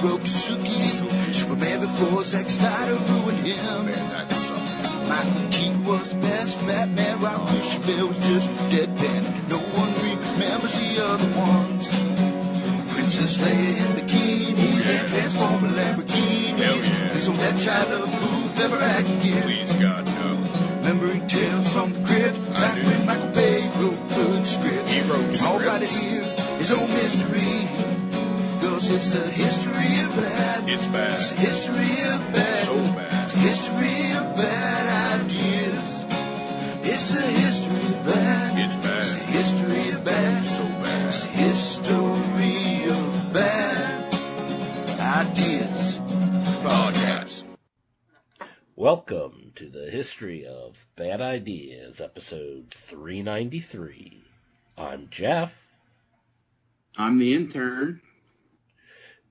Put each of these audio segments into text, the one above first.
broke Suzuki. Superman before Zack Snyder ruined him. Michael Keaton was the best Batman. Rob Christian was just deadpan. No one remembers the other ones. Princess Leia in bikinis and Transformer Lamborghinis. Please don't let Shia LaBeouf ever act again. Please, God, no. Remembering tales from the crypt, back when Michael Bay wrote good scripts. He wrote All scripts. right here is no mystery, 'cause it's the history of bad. It's bad. It's the history of bad. So bad. It's the history of bad ideas. It's the history of bad. It's bad. It's the history of bad. So bad. It's the history of bad ideas. Podcast. Welcome to the History of Bad Ideas, episode 393. I'm Jeff. I'm the intern.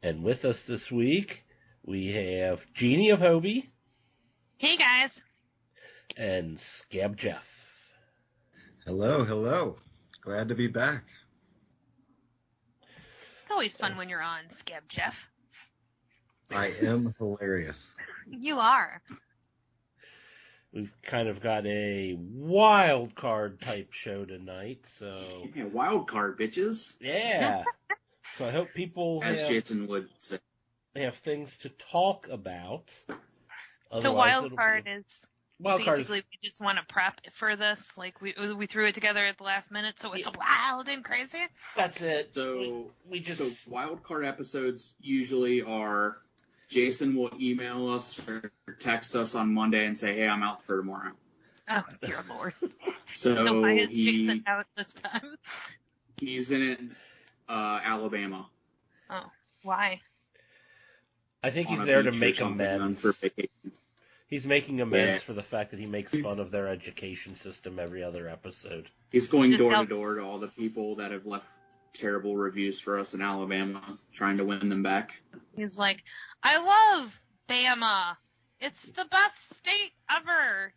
And with us this week, we have Jeannie of Hobie. Hey, guys. And Scab Jeff. Hello, hello. Glad to be back. It's always fun when you're on, Scab Jeff. I am hilarious. You are. We've kind of got a wild card type show tonight, so Yeah, wild card, bitches. yeah. So I hope people As Jason would say. have things to talk about. So Otherwise, wild it'll card be- is wild card is- basically we just want to prep for this. Like we threw it together at the last minute, so it's wild and crazy. That's it. So, we just so wild card episodes usually are Jason will email us or text us on Monday and say, hey, I'm out for tomorrow. Oh, dear Lord. So Why is Jason out this time? he's in Alabama. Oh, why? I think on he's a there to beach or make something amends. for vacation. He's making amends Yeah. for the fact that he makes fun of their education system every other episode. He's going Just door to help- door to all the people that have left terrible reviews for us in Alabama, trying to win them back. He's like, I love Bama. It's the best state ever.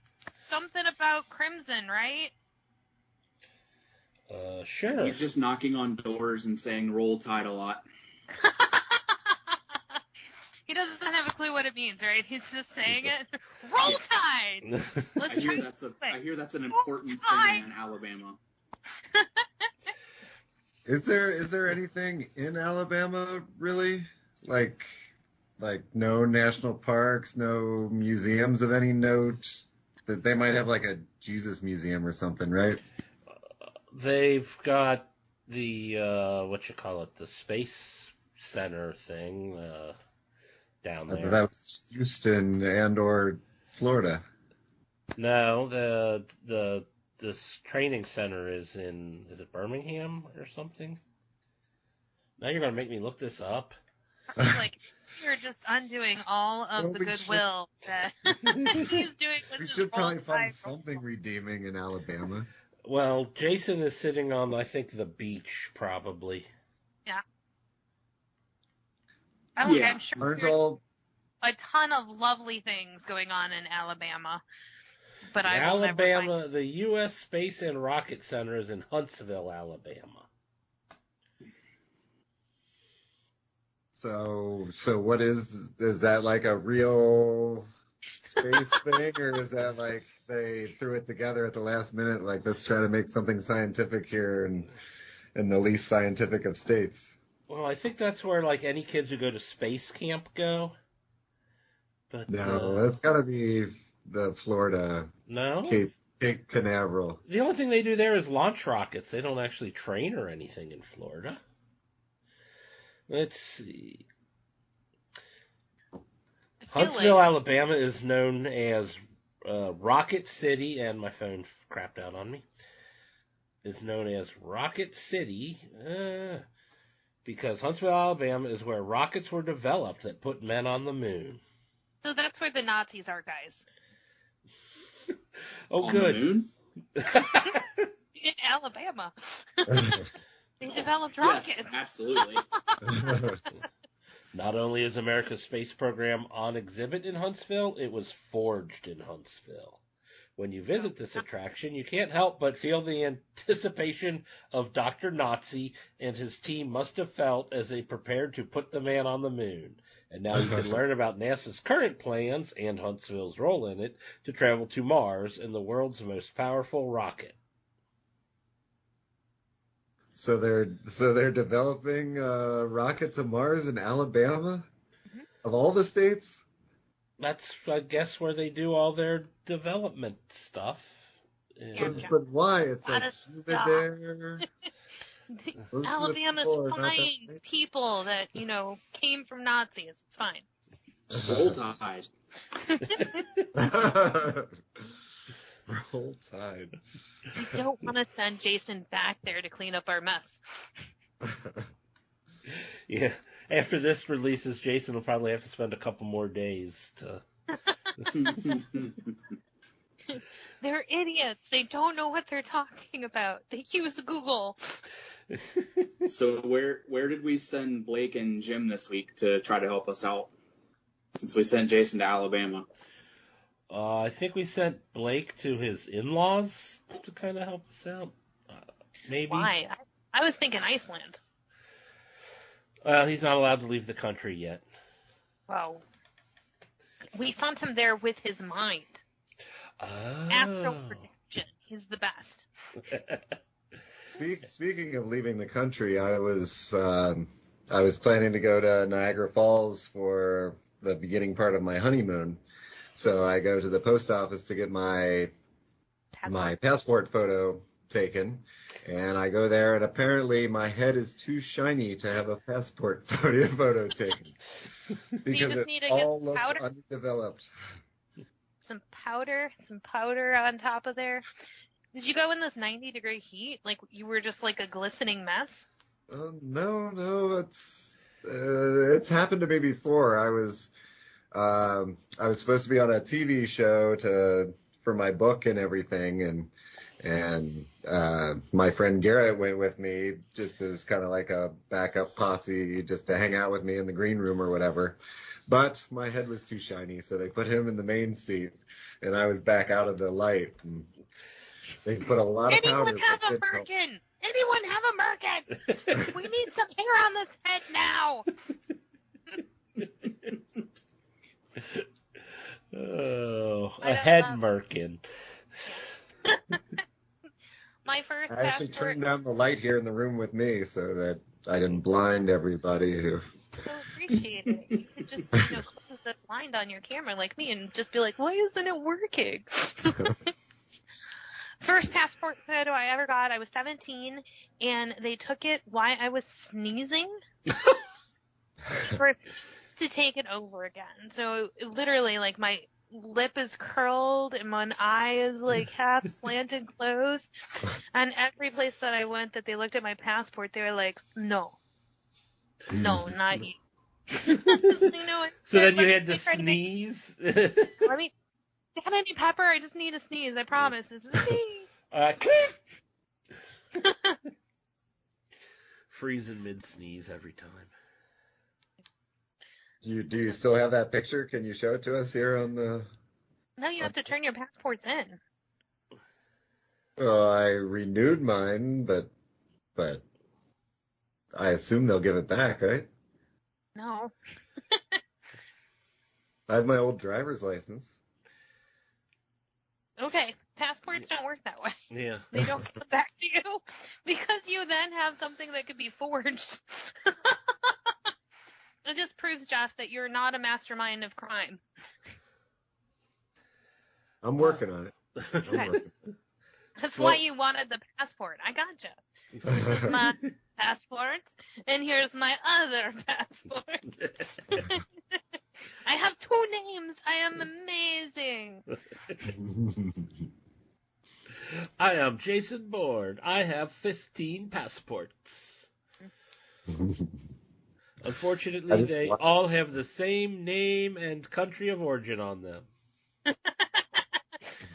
Something about Crimson, right? Sure. He's just knocking on doors and saying "Roll Tide" a lot. He doesn't have a clue what it means, right? He's just saying it. Roll Tide! Let's try I hear that's an important thing in Alabama. Is there anything in Alabama really? Like no national parks, no museums of any note? That they might have like a Jesus museum or something, right? They've got the, the Space Center thing down there. That was Houston and or Florida. No, this training center is it Birmingham or something? Now you're going to make me look this up. Like, you're just undoing all of Well, the we goodwill that he's doing with We his should probably find full-time something redeeming in Alabama. Well, Jason is sitting on, I think, the beach, probably. Yeah. I'm Yeah. sure Aren't there's all a ton of lovely things going on in Alabama, but I will never find Alabama, the U.S. Space and Rocket Center is in Huntsville, Alabama. So what is that like a real space thing, or is that like they threw it together at the last minute, like let's try to make something scientific here and in the least scientific of states? Well, I think that's where, like, any kids who go to space camp go. But No, that's gotta be the Florida no. Cape Canaveral. The only thing they do there is launch rockets. They don't actually train or anything in Florida. Let's see. I feel Huntsville, like Alabama is known as Rocket City, and my phone crapped out on me. Is known as Rocket City because Huntsville, Alabama is where rockets were developed that put men on the moon. so. That's where the Nazis are, guys. Oh, On good. the moon? In Alabama, they developed rockets. Yes, absolutely. Not only is America's space program on exhibit in Huntsville, it was forged in Huntsville. When you visit this attraction, you can't help but feel the anticipation of Dr. Nazi and his team must have felt as they prepared to put the man on the moon. And now you can learn about NASA's current plans and Huntsville's role in it to travel to Mars in the world's most powerful rocket. So they're developing a rocket to Mars in Alabama? Mhm. Of all the states? That's, I guess, where they do all their development stuff. Yeah. But why? It's Lot like of humid stuff. there. Most of the Alabama's people are not that fine nice. people that, came from Nazis. It's fine. Roll Tide. Roll Tide. We don't want to send Jason back there to clean up our mess. Yeah. After this releases, Jason will probably have to spend a couple more days to. They're idiots. They don't know what they're talking about. They use Google. So where did we send Blake and Jim this week to try to help us out? Since we sent Jason to Alabama. I think we sent Blake to his in-laws to kind of help us out. Maybe. Why? I was thinking Iceland. He's not allowed to leave the country yet. Wow. We sent him there with his mind. Oh. Astral projection. He's the best. Speaking of leaving the country, I was planning to go to Niagara Falls for the beginning part of my honeymoon. So I go to the post office to get my passport photo taken, and I go there, and apparently my head is too shiny to have a passport photo taken because just need to it get all looks powder? underdeveloped. Some powder on top of there. Did you go in this 90-degree heat? Like you were just like a glistening mess? No, it's happened to me before. I was supposed to be on a TV show for my book and everything, and my friend Garrett went with me just as kind of like a backup posse, just to hang out with me in the green room or whatever. But my head was too shiny, so they put him in the main seat, and I was back out of the light. And they put a lot of powder. Anyone have a merkin? Anyone have a merkin? We need some hair on this head now. Oh, I a don't head love- merkin. My first I actually passport. turned down the light here in the room with me so that I didn't blind everybody who. So appreciate it. You could just, close the blind on your camera like me and just be like, why isn't it working? First passport photo I ever got, I was 17, and they took it while I was sneezing. To take it over again. So literally, like, my lip is curled and one eye is like half slanted closed. And every place that I went that they looked at my passport, they were like, no, not you. So then you had to sneeze? Let me, got any pepper? I just need a sneeze. I promise. This is a sneeze. Freezing mid-sneeze every time. Do you still have that picture? Can you show it to us here on the? No, you have to turn your passports in. Well, I renewed mine, but I assume they'll give it back, right? No. I have my old driver's license. Okay, passports don't work that way. Yeah. They don't come back to you because you then have something that could be forged. It just proves, Jeff, that you're not a mastermind of crime. I'm working on it. Okay. That's why you wanted the passport. I gotcha. This is my passport, and here's my other passport. I have 2 names. I am amazing. I am Jason Bourne. I have 15 passports. Unfortunately, they all have the same name and country of origin on them.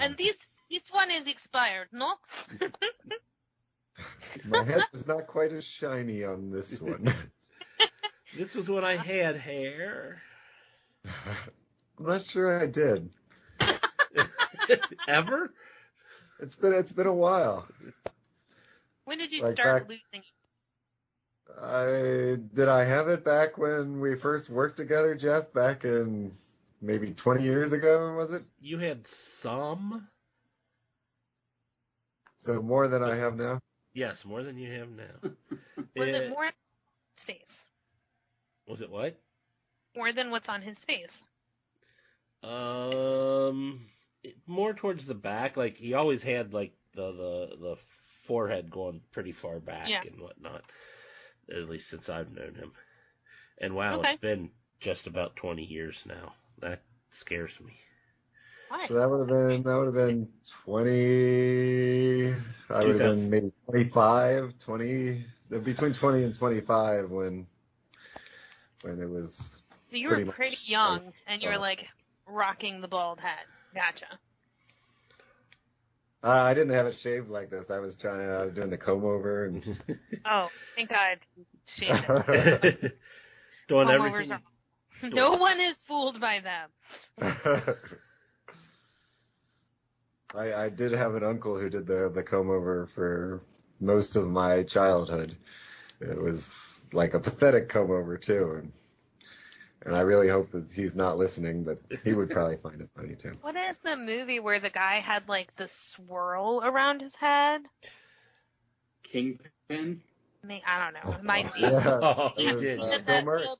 And this one is expired, no? My head is not quite as shiny on this one. This was when I had hair. I'm not sure I did. Ever? It's been a while. When did you Like start back- losing? I have it back when we first worked together, Jeff, back in maybe 20 years ago, was it? You had some? So more than I have now. Yes, more than you have now. Was it more on his face? Was it what? More than what's on his face? More towards the back. Like he always had like the forehead going pretty far back and whatnot. At least since I've known him. And wow, Okay. It's been just about 20 years now. That scares me. Why? So that would have been 20. I would have been maybe 25, 20, between 20 and 25 when it was. So you were pretty pretty much young, like, and you were like rocking the bald head. Gotcha. I didn't have it shaved like this. I was doing the comb over and. Oh, thank God. Shaved it. Doing Comb everything. overs no one is fooled by them. I did have an uncle who did the comb over for most of my childhood. It was like a pathetic comb over too, and I really hope that he's not listening, but he would probably find it funny too. What is the movie where the guy had like the swirl around his head? Kingpin? I don't know. It might be. Yeah, Oh, it he was, did. He did Bill that Murray. old,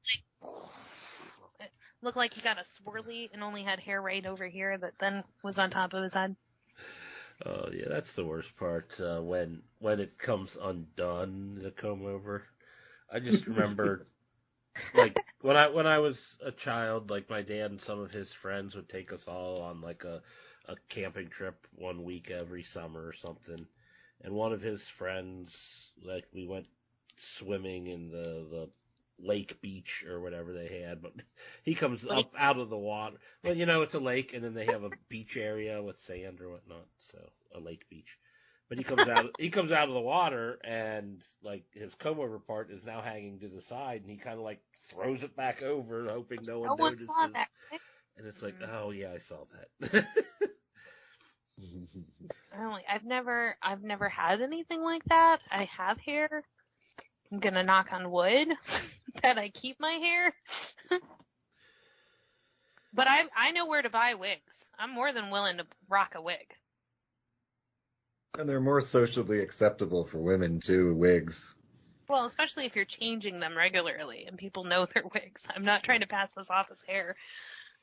it looked like he got a swirly and only had hair right over here that then was on top of his head. Oh yeah, that's the worst part. When it comes undone, the comb over. I just remember, like when I was a child, like my dad and some of his friends would take us all on like a camping trip 1 week every summer or something. And one of his friends, like we went swimming in the lake beach or whatever they had, but he comes up out of the water. Well, it's a lake, and then they have a beach area with sand or whatnot, so a lake beach. But he comes out. He comes out of the water, and like his comb over part is now hanging to the side, and he kind of like throws it back over, hoping no one notices. Saw that. And it's like, oh yeah, I saw that. I've never had anything like that. I have hair. I'm gonna knock on wood that I keep my hair. But I know where to buy wigs. I'm more than willing to rock a wig. And they're more socially acceptable for women too, wigs. Well, especially if you're changing them regularly and people know they're wigs. I'm not trying to pass this off as hair.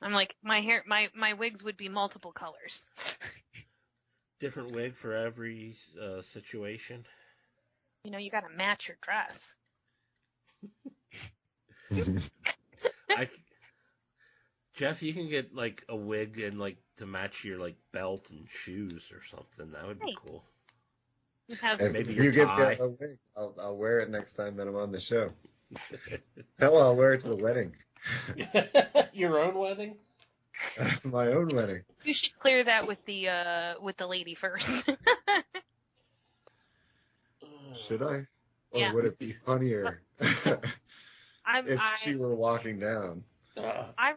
I'm like, my wigs would be multiple colors. Different wig for every situation. You gotta match your dress. Jeff, you can get like a wig and like to match your like belt and shoes or something. That would be cool. If maybe you your give tie. me a wig, I'll wear it next time that I'm on the show. Hell, I'll wear it to the wedding. Your own wedding? My own wedding. You should clear that with the lady first. Should I? Or Yeah. would it be funnier if I she were walking down? I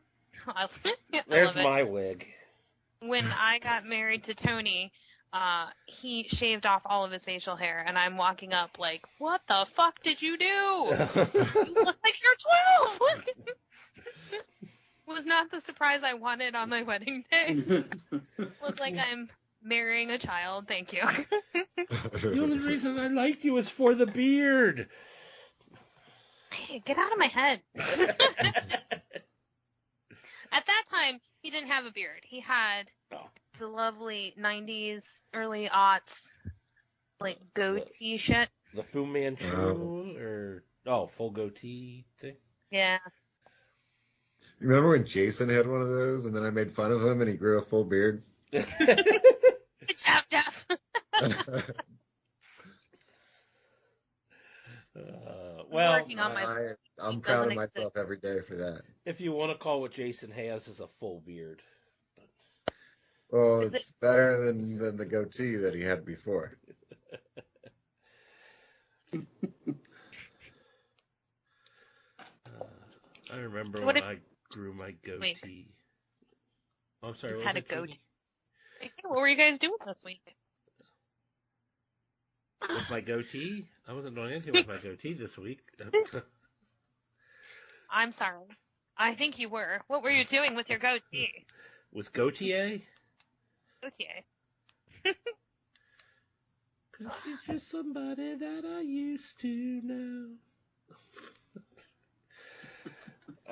There's love it. my wig. When I got married to Tony, he shaved off all of his facial hair, and I'm walking up like, what the fuck did you do? You look like you're 12! Was not the surprise I wanted on my wedding day. Look like I'm marrying a child, thank you. The only reason I liked you was for the beard. Hey, get out of my head. At that time, he didn't have a beard. He had the lovely 90s, early aughts, like goatee shit. The Fu Manchu full goatee thing? Yeah. You remember when Jason had one of those and then I made fun of him and he grew a full beard? Good job, Jeff. Well, working on my I'm It proud of doesn't myself every day for that. if you want to call what Jason has is a full beard. Well, it's better than the goatee that he had before. I remember What when if- I grew my goatee. Wait. I'm sorry, You what had was a it, goatee. Judy? What were you guys doing this week? With my goatee? I wasn't doing anything with my goatee this week. I'm sorry. I think you were. What were you doing with your goatee? With goatee? Goatee. Cause she's just somebody that I used to know.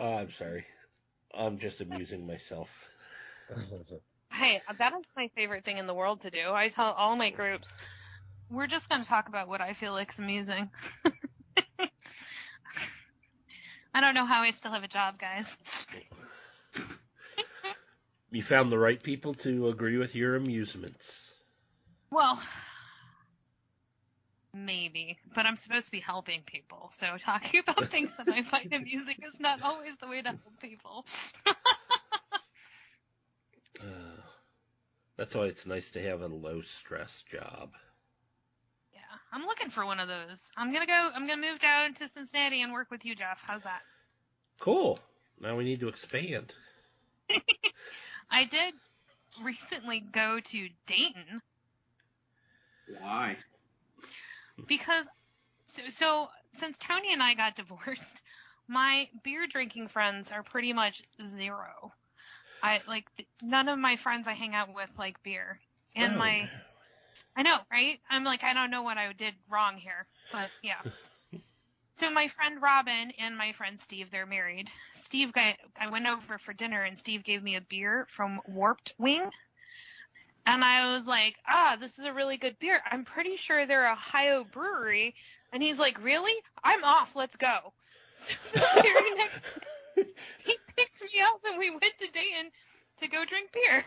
I'm sorry. I'm just amusing myself. Hey, that is my favorite thing in the world to do. I tell all my groups, we're just going to talk about what I feel like is amusing. I don't know how I still have a job, guys. You found the right people to agree with your amusements. Well, maybe, but I'm supposed to be helping people, so talking about things that I find amusing is not always the way to help people. That's why it's nice to have a low-stress job. Yeah, I'm looking for one of those. I'm gonna move down to Cincinnati and work with you, Jeff. How's that? Cool. Now we need to expand. I did recently go to Dayton. Why? Because, so since Tony and I got divorced, my beer drinking friends are pretty much zero. None of my friends I hang out with like beer. And I know, right? I'm like, I don't know what I did wrong here, but yeah. So my friend Robin and my friend Steve, they're married. I went over for dinner and Steve gave me a beer from Warped Wing. And I was like, this is a really good beer. I'm pretty sure they're a Ohio brewery. And he's like, really? I'm off. Let's go. So the very next day, he picked me up and we went to Dayton to go drink beer.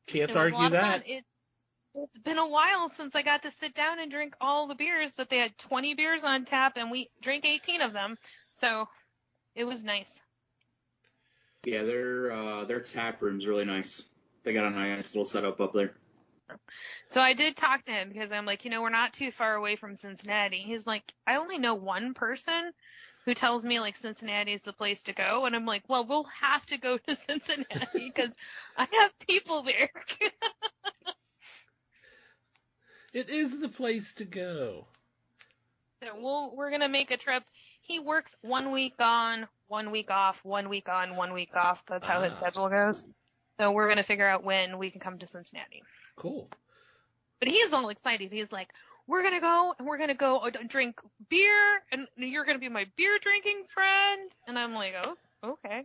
Can't argue that. It's been a while since I got to sit down and drink all the beers, but they had 20 beers on tap and we drank 18 of them. So it was nice. Yeah, their tap room's really nice. They got a nice little setup up there. So I did talk to him because I'm like, we're not too far away from Cincinnati. He's like, I only know one person who tells me like Cincinnati is the place to go. And I'm like, well, we'll have to go to Cincinnati because I have people there. It is the place to go. So we're going to make a trip. He works 1 week on, 1 week off, 1 week on, 1 week off. That's how his schedule goes. So we're going to figure out when we can come to Cincinnati. Cool. But he's all excited. He's like, we're going to go and we're going to go drink beer and you're going to be my beer drinking friend. And I'm like, oh, okay.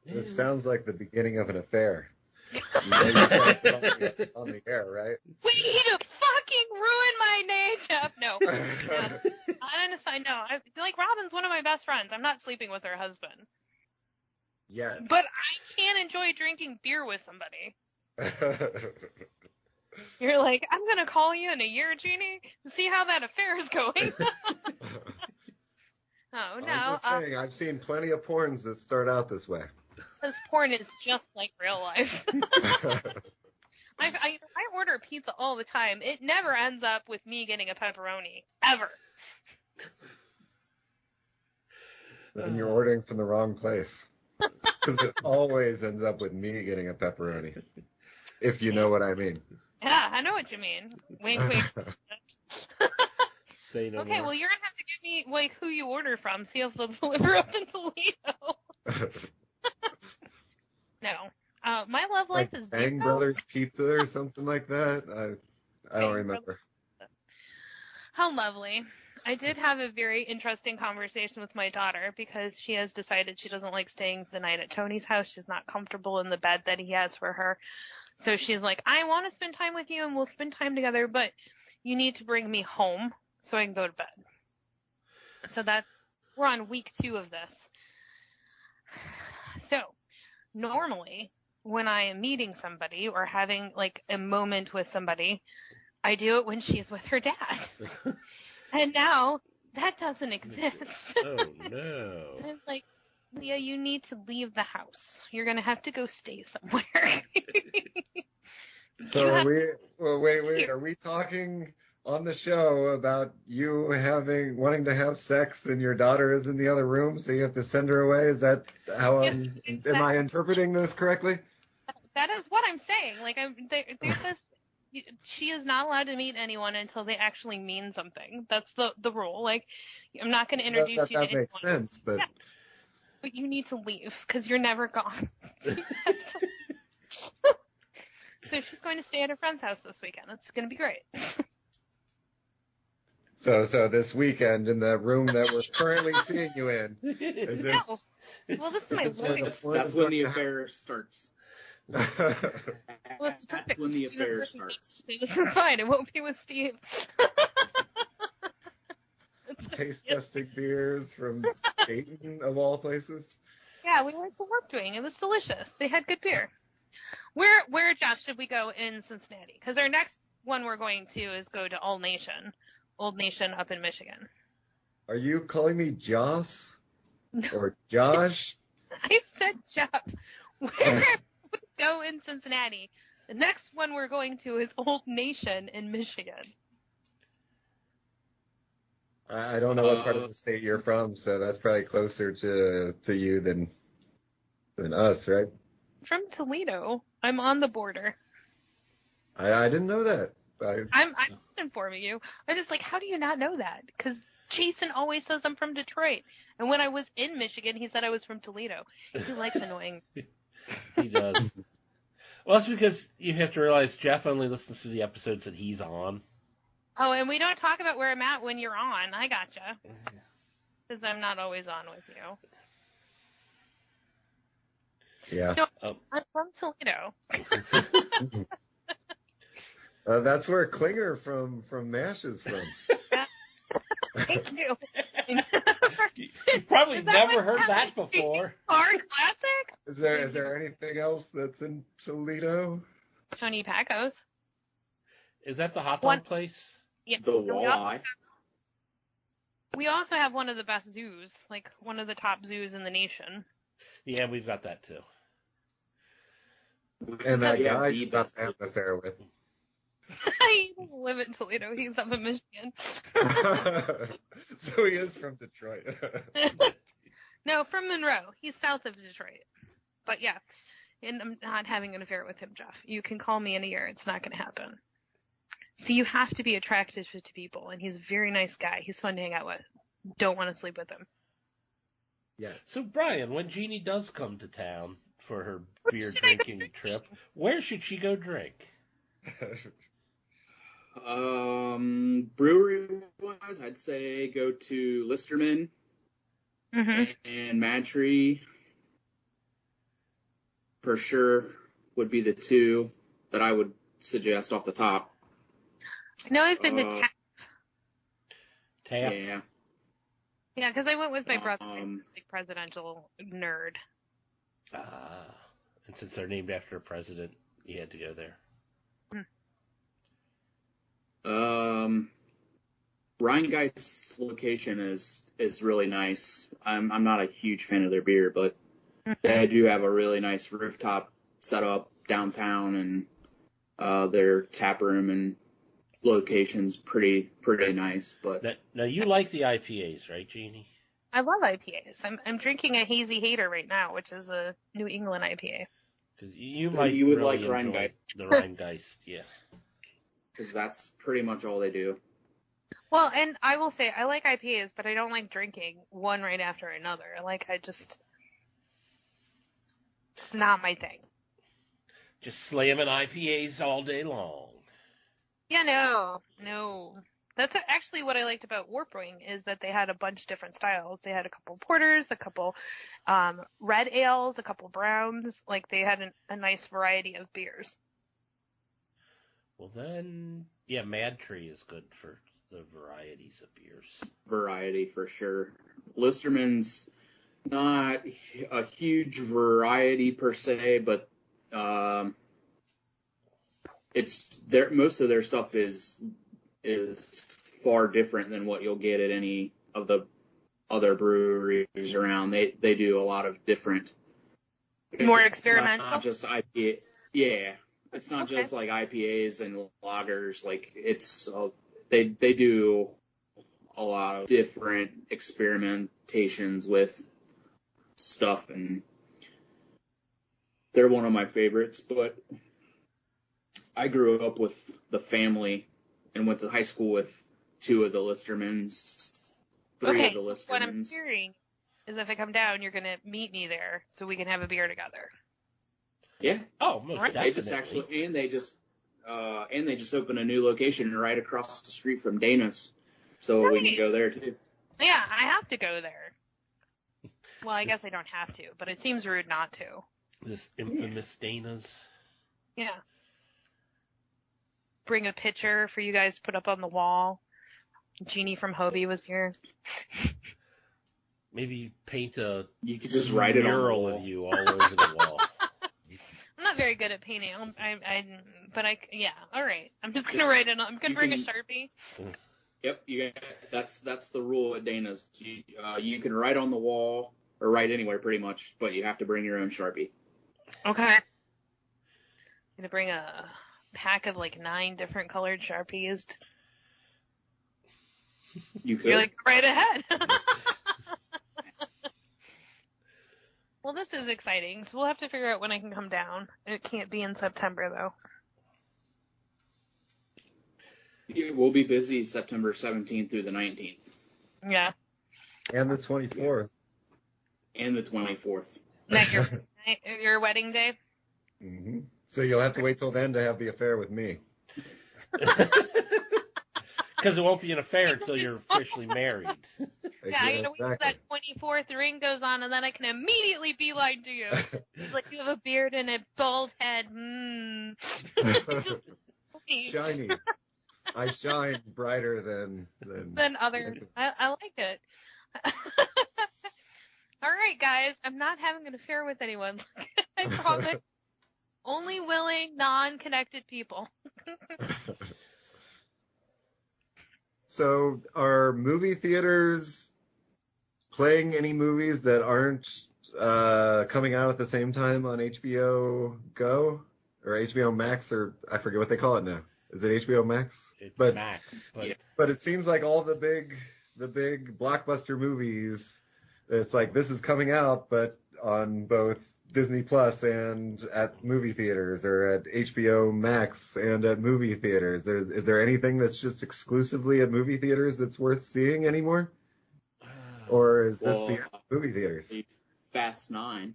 This sounds like the beginning of an affair. You can't on the air, right? Way to fucking ruin my name, Jeff. No. On a side note, like Robin's one of my best friends. I'm not sleeping with her husband. Yeah. But I can't enjoy drinking beer with somebody. You're like, I'm going to call you in a year, Jeannie, to see how that affair is going. Oh, no. I'm just saying, I've seen plenty of porns that start out this way. This porn is just like real life. I order pizza all the time. It never ends up with me getting a pepperoni. Ever. Then you're ordering from the wrong place. Because it always ends up with me getting a pepperoni. If you know what I mean. Yeah, I know what you mean. Wink, wink. Say no okay, more. well, you're going to have to give me, like, who you order from. See if they'll deliver up in Toledo. No. My love life Like is Bang zero. Brothers Pizza or something like that? I don't remember. How lovely. I did have a very interesting conversation with my daughter because she has decided she doesn't like staying the night at Tony's house. She's not comfortable in the bed that he has for her. So she's like, I want to spend time with you and we'll spend time together, but you need to bring me home so I can go to bed. So we're on week 2 of this. So normally when I am meeting somebody or having like a moment with somebody, I do it when she's with her dad. And now that doesn't exist. Oh, no. It's like, Leah, you need to leave the house. You're going to have to go stay somewhere. So wait, are we talking on the show about you wanting to have sex and your daughter is in the other room, so you have to send her away. Is that how am I interpreting this correctly? That is what I'm saying. Like, there's this. She is not allowed to meet anyone until they actually mean something. That's the rule. Like, I'm not going to introduce you to anyone. That makes sense, but. Yeah. But you need to leave because you're never gone. So she's going to stay at her friend's house this weekend. It's going to be great. So this weekend in the room that we're currently seeing you in, is this? No. Well, this is my living room. That's when the affair starts. Well, it's perfect. That's when the affair starts. It's fine. It won't be with Steve. Taste testing beers from Dayton, of all places. Yeah, we went to Warped Wing. It was delicious. They had good beer. Where, Josh, should we go in Cincinnati? Because our next one we're going to is go to Old Nation up in Michigan. Are you calling me Joss? No. Or Josh? I said Jeff. Where we go in Cincinnati? The next one we're going to is Old Nation in Michigan. I don't know what part of the state you're from, so that's probably closer to you than us, right? From Toledo. I'm on the border. I didn't know that. I'm informing you. I'm just like, how do you not know that? Because Jason always says I'm from Detroit. And when I was in Michigan, he said I was from Toledo. He likes annoying. He does. Well, that's because you have to realize Jeff only listens to the episodes that he's on. Oh, and we don't talk about where I'm at when you're on. I gotcha. Because I'm not always on with you. Yeah. So, I'm from Toledo. That's where Klinger from MASH is from. Thank you. You've probably never heard that before. Hard classic? Is there anything else that's in Toledo? Tony Pacos. Is that the hot dog place? Yeah. The walleye. We also have one of the best zoos, like one of the top zoos in the nation. Yeah, we've got that too. And that guy you got to have an affair with. He doesn't live in Toledo. He's up in Michigan. So he is from Detroit. No, from Monroe. He's south of Detroit. But yeah, and I'm not having an affair with him, Jeff. You can call me in a year. It's not going to happen. So you have to be attracted to people, and he's a very nice guy. He's fun to hang out with. Don't want to sleep with him. Yeah. So, Brian, when Jeannie does come to town for her beer drinking trip, where should she go drink? Brewery-wise, I'd say go to Listerman and Mad-Tree. For sure would be the two that I would suggest off the top. I know I've been to Taft. Taft? Yeah, because I went with my brother. I'm a big presidential nerd. And since they're named after a president, you had to go there. Rheingeist's location is really nice. I'm not a huge fan of their beer, but they do have a really nice rooftop setup downtown, and their tap room and location's pretty nice. But now you like the IPAs, right, Jeannie? I love IPAs. I'm drinking a Hazy Hater right now, which is a New England IPA. You would really like Rheingeist. The Rheingeist, yeah. Because that's pretty much all they do. Well, and I will say I like IPAs, but I don't like drinking one right after another. It's not my thing. Just slamming IPAs all day long. Yeah, no. That's actually what I liked about Warped Wing is that they had a bunch of different styles. They had a couple porters, a couple red ales, a couple browns. Like they had a nice variety of beers. Well then, yeah, Mad-Tree is good for the varieties of beers. Variety for sure. Listerman's not a huge variety per se, but most of their stuff is far different than what you'll get at any of the other breweries around. They do a lot of different. More experimental. Not just IPA. Yeah, it's not just like IPAs and lagers. Like it's they do a lot of different experimentations with stuff, and they're one of my favorites. But I grew up with the family and went to high school with 2 of the Listermans, 3 of the Listermans. What I'm hearing is if I come down, you're going to meet me there so we can have a beer together. Yeah. Oh, most definitely. They just opened a new location right across the street from Dana's, so we can go there too. Yeah, I have to go there. Well, I guess I don't have to, but it seems rude not to. This infamous Dana's. Yeah. Bring a picture for you guys to put up on the wall. Jeannie from Hobie was here. Maybe paint a you could just write it on the wall. of you all over the wall. I'm not very good at painting. Yeah, all right. I'm just gonna write it on. I'm gonna bring a Sharpie. Yep, that's the rule at Dana's. You can write on the wall or write anywhere pretty much, but you have to bring your own Sharpie. Okay. I'm gonna bring a pack of like 9 different colored Sharpies. You could. You're like right ahead. Well, this is exciting, so we'll have to figure out when I can come down. It can't be in September, though. Yeah, we'll be busy September 17th through the 19th. Yeah. And the 24th. And the 24th. That your wedding day? Mm-hmm. So you'll have to wait till then to have the affair with me. Because it won't be an affair until you're officially married. Yeah, I gotta wait till that 24th ring goes on, and then I can immediately beeline to you. It's like you have a beard and a bald head. Shiny. I shine brighter than others. I like it. All right, guys. I'm not having an affair with anyone. I promise. Only willing, non-connected people. So, are movie theaters playing any movies that aren't coming out at the same time on HBO Go or HBO Max, or I forget what they call it now? Is it HBO Max? It's Max, but it seems like all the big blockbuster movies, it's like this is coming out, but on both Disney Plus and at movie theaters, or at HBO Max and at movie theaters. Is there anything that's just exclusively at movie theaters that's worth seeing anymore? Or is this the movie theaters? Fast 9.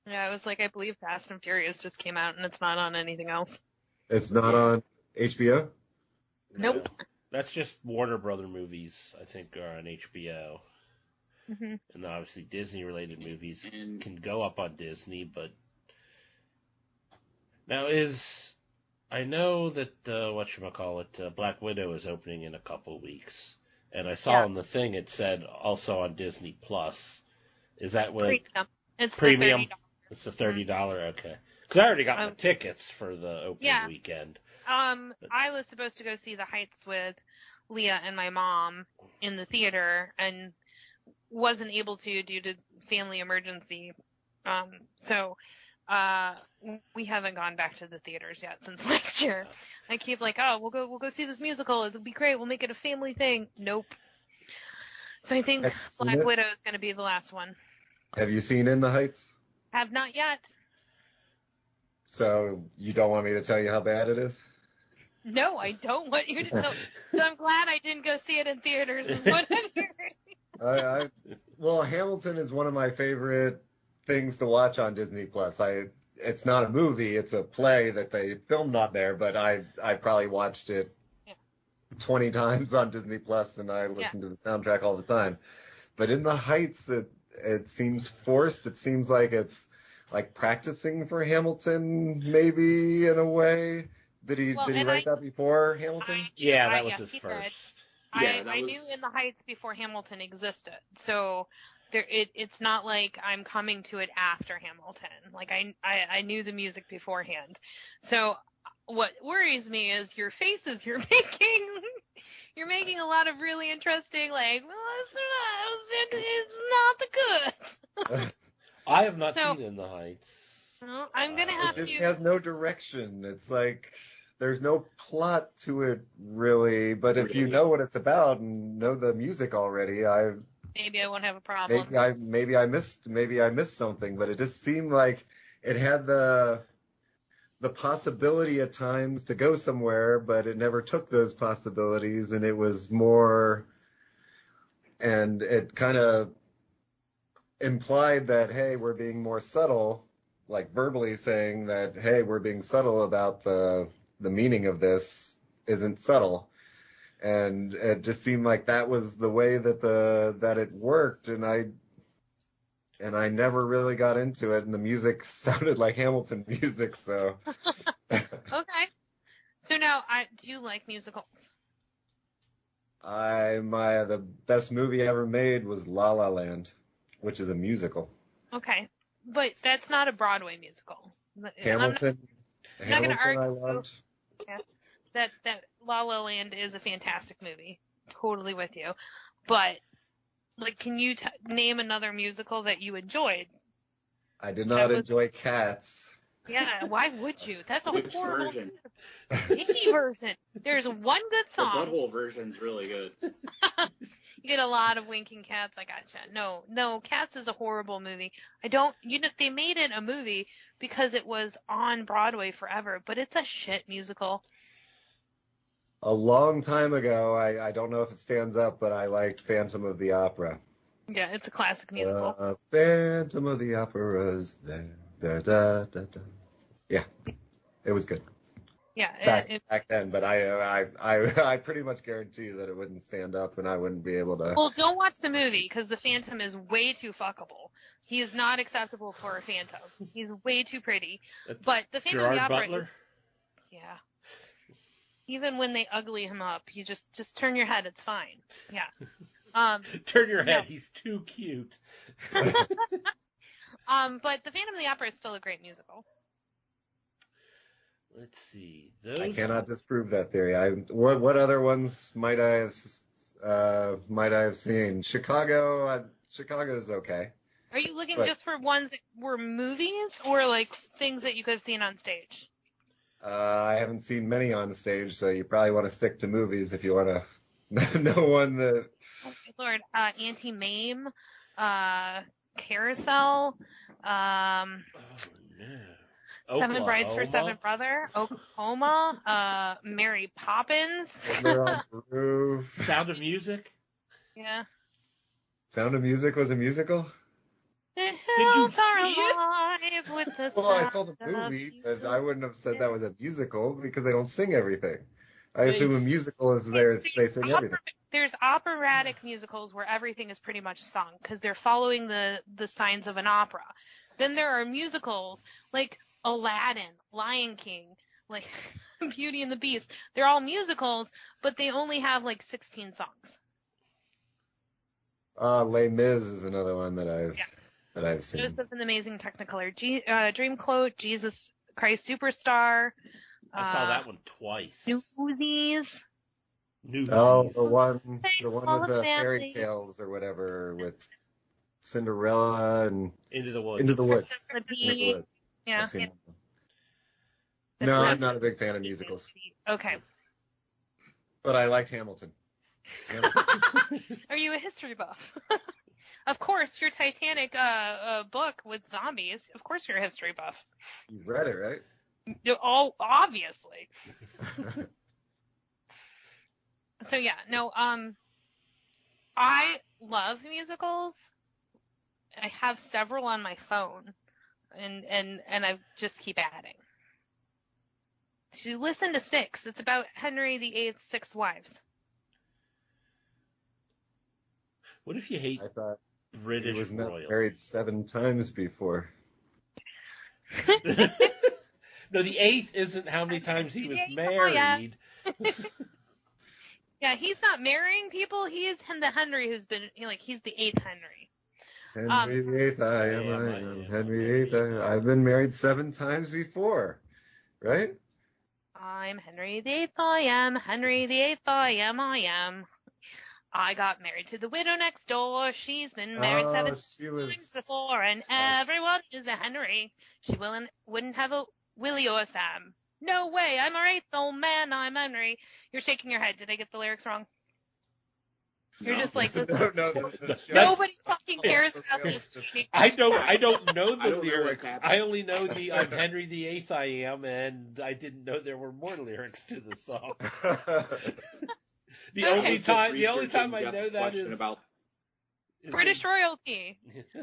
Yeah, it was like, I believe Fast and Furious just came out and it's not on anything else. It's not on HBO? Nope. That's just Warner Brother movies, I think, are on HBO. Mm-hmm. And obviously Disney-related movies can go up on Disney, but now I know that, Black Widow is opening in a couple weeks, and I saw on the thing it said also on Disney Plus. Is that what? Premium. It's premium? $30. It's the $30, okay. Because I already got my tickets for the opening weekend. I was supposed to go see The Heights with Leah and my mom in the theater, and wasn't able to due to family emergency. So we haven't gone back to the theaters yet since last year. I keep like, we'll go see this musical. It'll be great. We'll make it a family thing. Nope. So I think Black Widow is going to be the last one. Have you seen In the Heights? Have not yet. So you don't want me to tell you how bad it is? No, I don't want you to. So I'm glad I didn't go see it in theaters. Is what I'm hearing. Well, Hamilton is one of my favorite things to watch on Disney Plus. It's not a movie; it's a play that they filmed on there. But I probably watched it 20 times on Disney Plus, and I listen to the soundtrack all the time. But In the Heights, it seems forced. It seems like it's like practicing for Hamilton, maybe in a way. Did he write that before Hamilton? That was his first. I knew In the Heights before Hamilton existed, so it's not like I'm coming to it after Hamilton. Like I knew the music beforehand. So what worries me is your faces you're making. You're making a lot of really interesting, like, it's not good. I have not seen In the Heights. Well, I'm gonna have to. It just has no direction. It's like there's no plot to it really, but if you know what it's about and know the music already, maybe I won't have a problem. maybe I missed something, but it just seemed like it had the possibility at times to go somewhere, but it never took those possibilities, and it was more, and it kind of implied that, hey, we're being more subtle, like verbally saying that, hey, we're being subtle about the meaning of this isn't subtle. And it just seemed like that was the way that it worked, and I never really got into it, and the music sounded like Hamilton music, so. Okay. So now, do you like musicals? The best movie ever made was La La Land, which is a musical. Okay. But that's not a Broadway musical. Hamilton I'm not going to argue. I loved. Yeah, that La La Land is a fantastic movie. Totally with you. But, like, can you name another musical that you enjoyed? I did not enjoy Cats. Yeah, why would you? That's a Which horrible version? Any version. There's one good The song. butthole version's really good. You get a lot of winking cats. I gotcha. No, Cats is a horrible movie. They made it a movie because it was on Broadway forever, but it's a shit musical. A long time ago, I don't know if it stands up, but I liked Phantom of the Opera. Yeah, it's a classic musical. Phantom of the Opera's there. Da, da, da, da. Yeah, it was good. Yeah, back then, but I pretty much guarantee you that it wouldn't stand up and I wouldn't be able to. Well, don't watch the movie because the Phantom is way too fuckable. He is not acceptable for a Phantom. He's way too pretty. But the Phantom of the Opera, Butler? Yeah. Even when they ugly him up, you just turn your head. It's fine. Yeah. Turn your head. No. He's too cute. But the Phantom of the Opera is still a great musical. Let's see. I cannot disprove that theory. What other ones might I have seen? Chicago's okay. Are you looking just for ones that were movies or like things that you could have seen on stage? I haven't seen many on stage, so you probably want to stick to movies if you want to know one that. Oh my Lord, Auntie Mame, Carousel, no. Seven Brides for Seven Brother, Oklahoma, Mary Poppins. Sound of Music? Yeah. Sound of Music was a musical? The hills are alive with the Well, I saw the movie, but I wouldn't have said that was a musical because they don't sing everything. I assume a musical is there, they sing everything. There's operatic musicals where everything is pretty much sung because they're following the signs of an opera. Then there are musicals like Aladdin, Lion King, like Beauty and the Beast. They're all musicals, but they only have like 16 songs. Les Mis is another one that I've seen. Joseph and the Amazing Technicolor Dreamcoat, Jesus Christ Superstar. I saw that one twice. Newsies. Oh, the one with the fairy tales or whatever with Cinderella and Into the Woods. Into the Woods. Yeah. No, I'm not a big fan of musicals. Okay. But I liked Hamilton. Are you a history buff? Of course, your Titanic book with zombies. Of course, you're a history buff. You've read it, right? Oh, obviously. So yeah, no. I love musicals. I have several on my phone, and I just keep adding. To listen to 6. It's about Henry VIII's 6 wives. What if you hate British he was royals? Married 7 times before. No, the 8th isn't how many times he was married. Yeah, he's not marrying people. He's the Henry who's been he's the 8th Henry. Henry VIII, I am. Henry VIII, I've been married 7 times before, right? I'm Henry VIII, I am. Henry VIII, I am. I got married to the widow next door. She's been married 7 times before, and everyone is a Henry. She wouldn't have a Willie or Sam. No way, I'm a wraithful man, I'm Henry. You're shaking your head. Did I get the lyrics wrong? You're just like, this, no. nobody fucking cares about this. I don't know the I don't know lyrics. what's happening. I only know the I'm Henry VIII I am, and I didn't know there were more lyrics to the song. The only time I know that is about British royalty.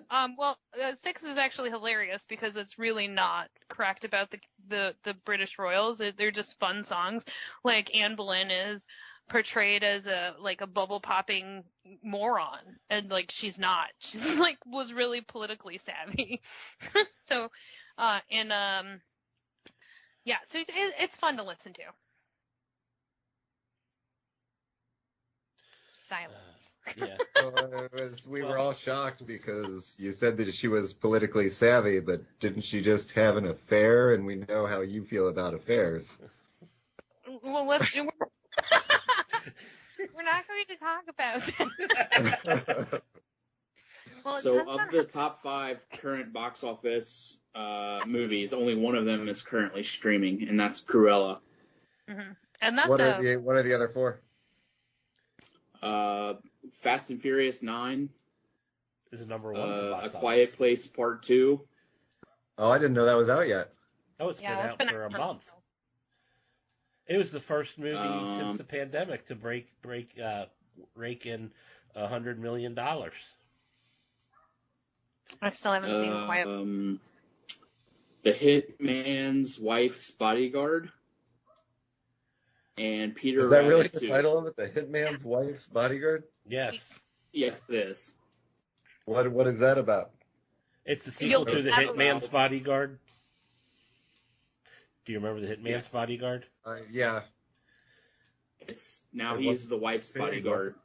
Well, 6 is actually hilarious because it's really not correct about the British royals. They're just fun songs. Like Anne Boleyn is portrayed as a bubble popping moron, and like she's not. She's like was really politically savvy. So, yeah. So it's fun to listen to. Silence. yeah. We were all shocked because you said that she was politically savvy, but didn't she just have an affair? And we know how you feel about affairs. Well, we're not going to talk about that. Well, So of the top 5 current box office movies, only one of them is currently streaming, and that's Cruella. Mm-hmm. And that's what are the other 4? Fast and Furious 9. Is it number 1? At the box A office? Quiet Place Part 2. Oh, I didn't know that was out yet. Oh, it's been out for a month. It was the first movie since the pandemic to rake in $100 million. I still haven't seen Quiet. The Hitman's Wife's Bodyguard. And Peter Is that Rabbit really the 2. title of it? The Hitman's Wife's Bodyguard? Yes. Yes, it is. What is that about? It's the sequel to The You'll- Hitman's Bodyguard. Do you remember The Hitman's Yes. Bodyguard? Yeah. He's the wife's big, bodyguard.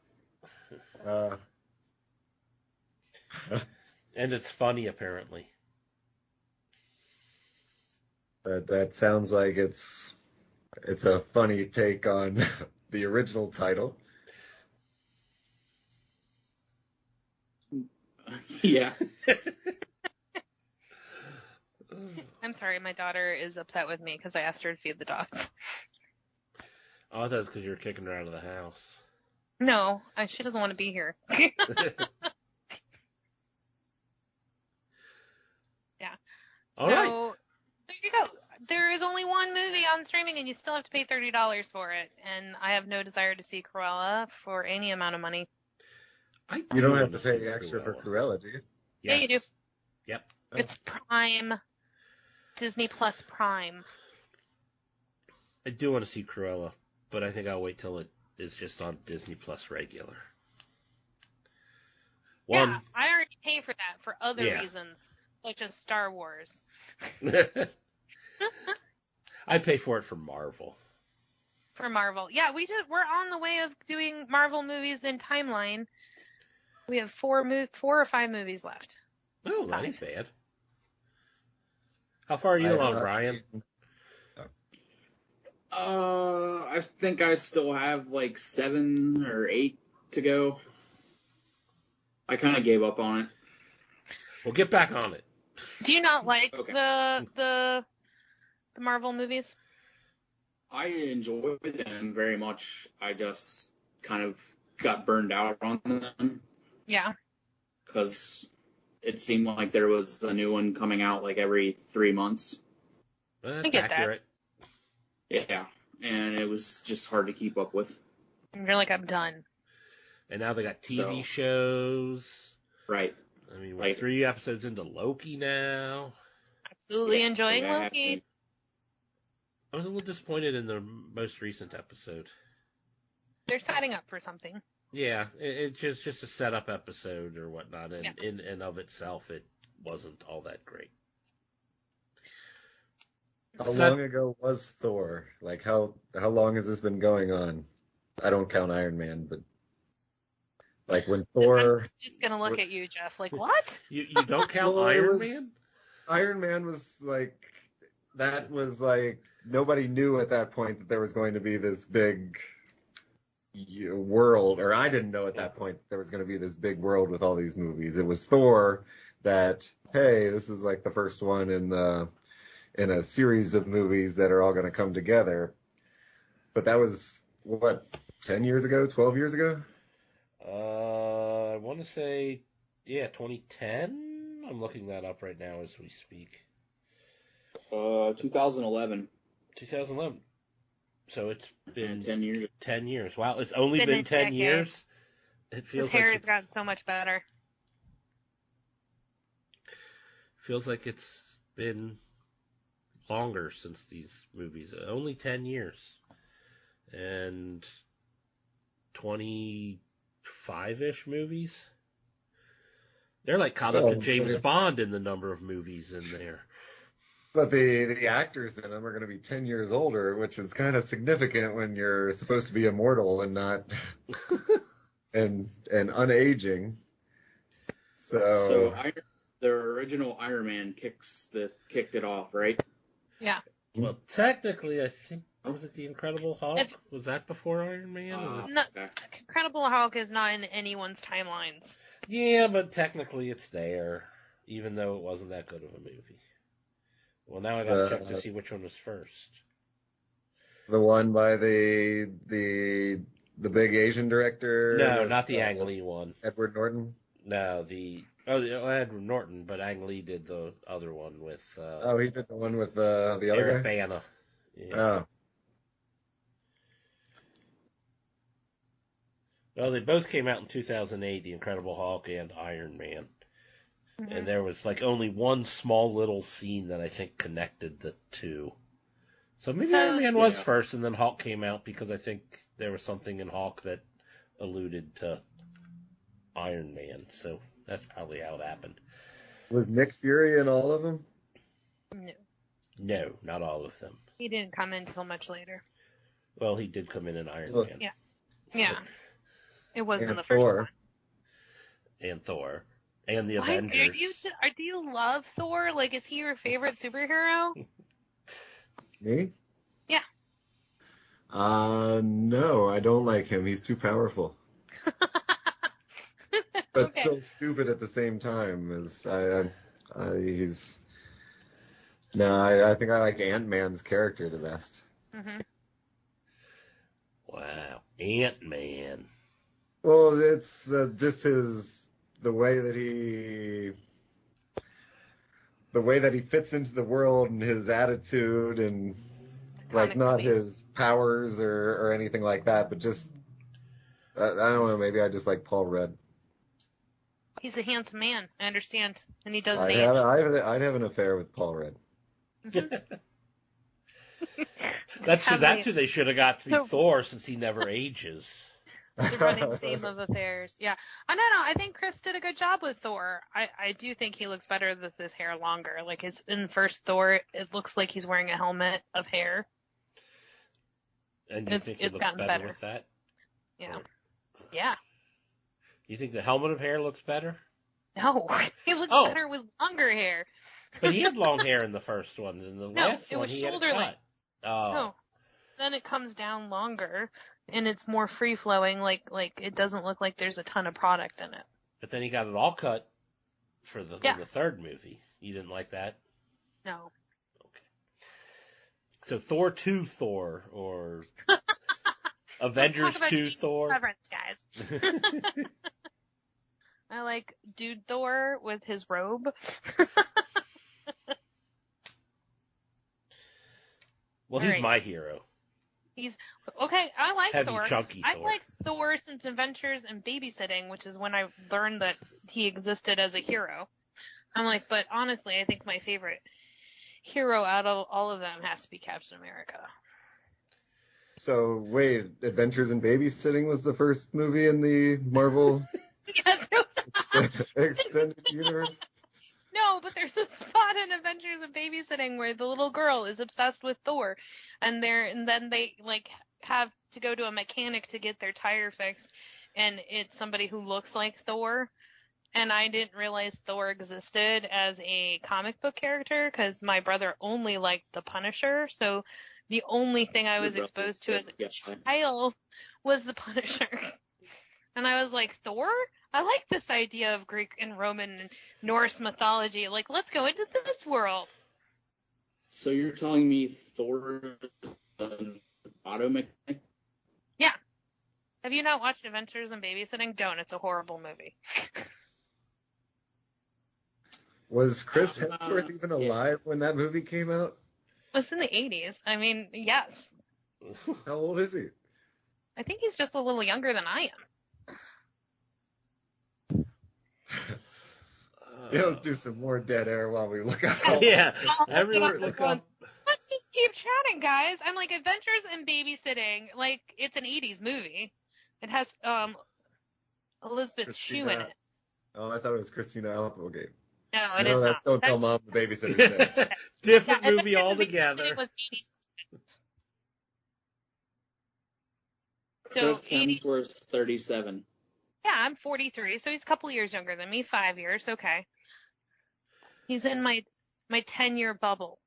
And it's funny, apparently. That sounds like it's a funny take on the original title. Yeah. I'm sorry, my daughter is upset with me because I asked her to feed the dogs. Oh, I thought it was because you were kicking her out of the house. No, she doesn't want to be here. Yeah. All so, right. there you go. There is only one movie on streaming, and you still have to pay $30 for it. And I have no desire to see Cruella for any amount of money. You don't have to pay extra for Cruella, do you? Yeah, you do. Yep. It's Prime. Disney Plus Prime. I do want to see Cruella, but I think I'll wait till it is just on Disney Plus regular. Yeah, I already pay for that for other Yeah. reasons, such as Star Wars. I pay for it for Marvel. For Marvel. Yeah, we're on the way of doing Marvel movies in timeline. We have 4 or 5 movies left. Oh, that ain't bad. How far are you along, Brian? I think I still have like 7 or 8 to go. I kind of gave up on it. Well, get back on it. Do you not like Okay. the Marvel movies? I enjoy them very much. I just kind of got burned out on them Yeah. because it seemed like there was a new one coming out like every 3 months. That's I get that. accurate. Yeah, and it was just hard to keep up with. You're like, I'm done. And now they got TV So- shows. Right. I mean, we're Like- 3 episodes into Loki now. Absolutely Yeah, enjoying I have Loki. to- I was a little disappointed in the most recent episode. They're setting up for something. Yeah, it's just a setup episode or whatnot, and Yeah. in and of itself, it wasn't all that great. How long ago was Thor? Like how long has this been going on? I don't count Iron Man, but like when Thor, I'm just gonna look at you, Jeff. Like, what? You don't count Well, it Iron was- Man? Iron Man was like nobody knew at that point that there was going to be this big world, or I didn't know at that point that there was going to be this big world with all these movies. It was Thor that, hey, this is like the first one in the in a series of movies that are all going to come together. But that was, what, 10 years ago, 12 years ago? I want to say, 2010? I'm looking that up right now as we speak. 2011. 2011. So it's been 10 years. 10 years. Wow, it's only been 10 years? It feels His hair like has gotten so much better. feels like it's been longer since these movies. Only 10 years. And 25-ish movies. They're like caught up to James Bond in the number of movies in there. But the actors in them are going to be 10 years older, which is kind of significant when you're supposed to be immortal and not and unaging. So the original Iron Man kicked it off, right? Yeah. Well, technically, I think, was it the Incredible Hulk? Was that before Iron Man? No, Incredible Hulk is not in anyone's timelines. Yeah, but technically it's there, even though it wasn't that good of a movie. Well, now I gotta check to see which one was first. The one by the big Asian director? No, not the Ang Lee one. Edward Norton? No, Edward Norton, but Ang Lee did the other one with... he did the one with the other Eric guy? Bana. Yeah. Oh. Well, they both came out in 2008, The Incredible Hulk and Iron Man. Mm-hmm. And there was like only one small little scene that I think connected the two. So maybe Iron Man was first and then Hulk came out because I think there was something in Hulk that alluded to Iron Man. So that's probably how it happened. Was Nick Fury in all of them? No. No, not all of them. He didn't come in until much later. Well, he did come in Iron Man. Yeah. Yeah. It wasn't the Thor. first one. And Thor. And the Avengers. Do you love Thor? Like, is he your favorite superhero? Me? Yeah. No, I don't like him. He's too powerful. But okay. so stupid at the same time. I think I like Ant-Man's character the best. Mm-hmm. Wow, Ant-Man. Well, it's just the way that he fits into the world and his attitude and like not his powers or anything like that, but just I don't know, maybe I just like Paul Rudd. He's a handsome man, I understand, and he doesn't I'd age. have an affair with Paul Rudd. Mm-hmm. That's who they should have got to be Thor, since he never ages. The running theme of affairs. Yeah. I don't know. I think Chris did a good job with Thor. I do think he looks better with his hair longer. Like in first Thor, it looks like he's wearing a helmet of hair. And you think he looks better with that? Yeah. Or, yeah. You think the helmet of hair looks better? No. He looks better with longer hair. But he had long hair in the first one. In the last one, he had it cut. Oh. No. Then it comes down longer. And it's more free flowing, like it doesn't look like there's a ton of product in it. But then he got it all cut for in the third movie. You didn't like that? No. Okay. So Thor 2 Thor or Avengers 2 Thor. Preference, guys. I like Dude Thor with his robe. Well, he's my hero. He's okay. I like Heavy, Thor. chunky I've Thor. liked Thor since Adventures in Babysitting, which is when I learned that he existed as a hero. I'm like, but honestly, I think my favorite hero out of all of them has to be Captain America. So wait, Adventures in Babysitting was the first movie in the Marvel extended universe? No, but there's a spot in Adventures in Babysitting where the little girl is obsessed with Thor, and then they like have to go to a mechanic to get their tire fixed, and it's somebody who looks like Thor. And I didn't realize Thor existed as a comic book character because my brother only liked the Punisher, so the only thing I was exposed to as a child was the Punisher. And I was like, Thor? I like this idea of Greek and Roman and Norse mythology. Like, let's go into this world. So you're telling me Thor is an auto mechanic? Yeah. Have you not watched Adventures in Babysitting? Don't. It's a horrible movie. Was Chris Uh, Hemsworth even yeah. alive when that movie came out? It was in the 80s. I mean, yes. How old is he? I think he's just a little younger than I am. Yeah, let's do some more dead air while we look up. Yeah, everyone look up. Let's just keep chatting, guys. I'm like, Adventures in Babysitting, like, it's an 80s movie. It has Elizabeth Shue in it. Oh, I thought it was Christina Applegate. No, it No, is that's not. Don't Tell Mom the Babysitter's Dead. Different Yeah, movie Adventures in altogether. Babysitting was 80s. So, Chris 80, Hemsworth's 37. yeah, I'm 43, so he's a couple years younger than me, 5 years, okay. He's in my 10-year bubble.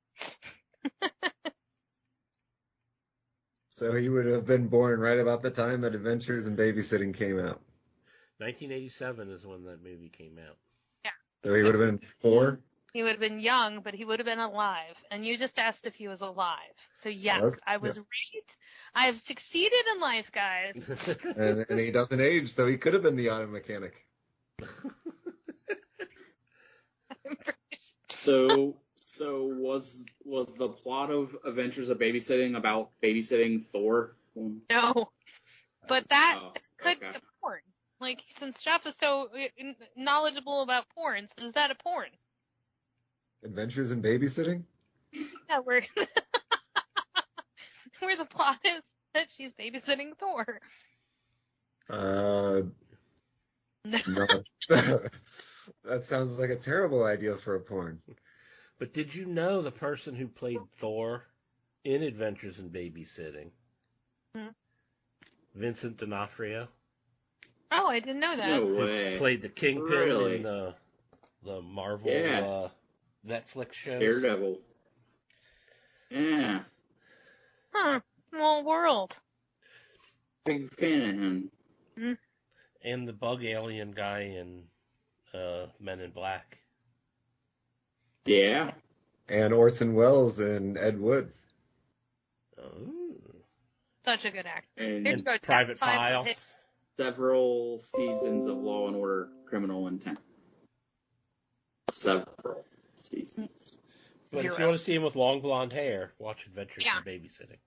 So he would have been born right about the time that Adventures in Babysitting came out. 1987 is when that movie came out. So he would have been 4? He would have been young, but he would have been alive. And you just asked if he was alive. So yes, Okay. I was right. I have succeeded in life, guys. And he doesn't age, so he could have been the auto mechanic. So was the plot of Adventures of Babysitting about babysitting Thor? No. But that Oh, could okay. be a porn. Like, since Jeff is so knowledgeable about porns, is that a porn? Adventures in Babysitting? Yeah, where the plot is that she's babysitting Thor. No. That sounds like a terrible idea for a porn. But did you know the person who played Thor in Adventures in Babysitting? Vincent D'Onofrio. Oh, I didn't know that. No way. Played the Kingpin Really? in the Marvel Yeah. Netflix shows. Daredevil. Yeah. Huh. Small world. Big fan of him. And the bug alien guy in Men in Black. Yeah. And Orson Welles and Ed Wood. Oh. Such a good actor. And Here you go, Private top 5 File. hits. several seasons of Law and Order Criminal Intent. Several seasons. But if 0. you want to see him with long blonde hair, watch Adventures Yeah. in Babysitting.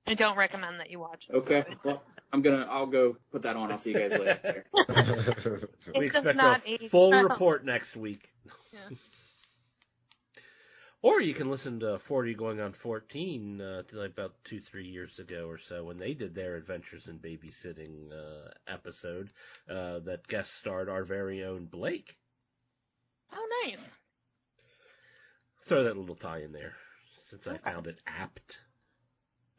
I don't recommend that you watch it. Okay. Well, I'll go put that on. I'll see you guys later. We It does expect not a age full well. report next week. Yeah. Or you can listen to 40 going on 14 to like about 2-3 years ago or so when they did their Adventures in Babysitting episode that guest starred our very own Blake. Oh, nice. Throw that little tie in there since I found it apt.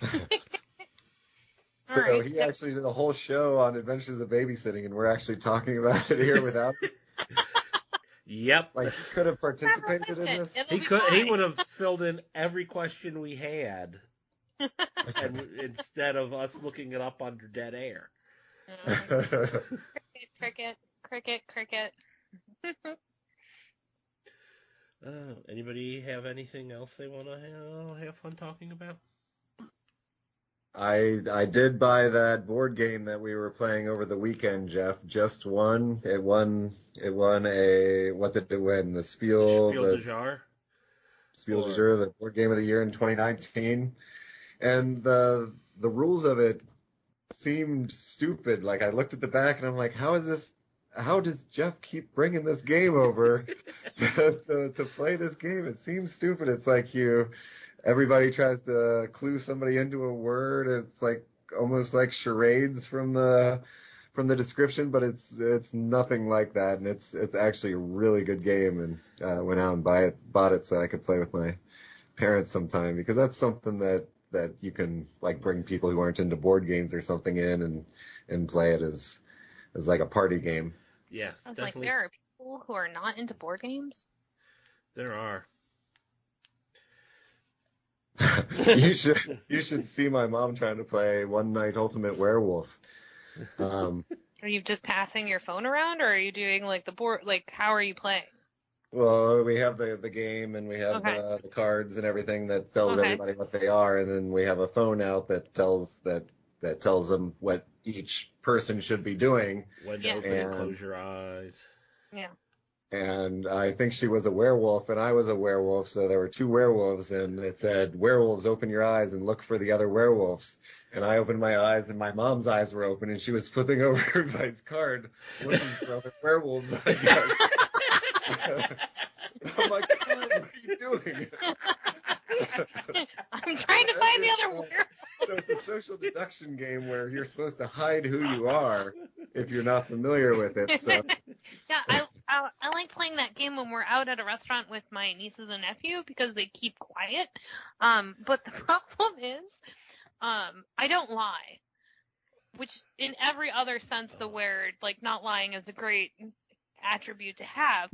So All right. he actually did a whole show on Adventures of Babysitting, and we're actually talking about it here without. Yep. Like, he could have participated in this. He could. He would have filled in every question we had, and instead of us looking it up under dead air. Cricket. Anybody have anything else they want to have fun talking about? I did buy that board game that we were playing over the weekend, Jeff. Just won. It won a, what did it win? The Spiel de Jar? Spiel de Jar, the board game of the year in 2019. And the rules of it seemed stupid. Like, I looked at the back and I'm like, how does Jeff keep bringing this game over to play this game? It seems stupid. It's like everybody tries to clue somebody into a word. It's like almost like charades from the description, but it's nothing like that. And it's actually a really good game. And went out and bought it so I could play with my parents sometime, because that's something that you can like bring people who aren't into board games or something in and play it as like a party game. Yes, I was definitely. like, there are people who are not into board games? There are. You should see my mom trying to play One Night Ultimate Werewolf. Are you just passing your phone around, or are you doing like the board? Like, how are you playing? Well, we have the game, and we have Okay. the cards and everything that tells Okay. everybody what they are, and then we have a phone out that tells them what each person should be doing. When to Yeah. open and And close your eyes. Yeah. and I think she was a werewolf, and I was a werewolf, so there were two werewolves, and it said, "Werewolves, open your eyes and look for the other werewolves." And I opened my eyes, and my mom's eyes were open, and she was flipping over everybody's card, looking for other werewolves, I guess. I'm like, "God, what are you doing?" I'm trying to find the other werewolf. So it's a social deduction game where you're supposed to hide who you are if you're not familiar with it. So Yeah, I like playing that game when we're out at a restaurant with my nieces and nephew because they keep quiet. But the problem is, I don't lie, which in every other sense the word, like not lying is a great attribute to have.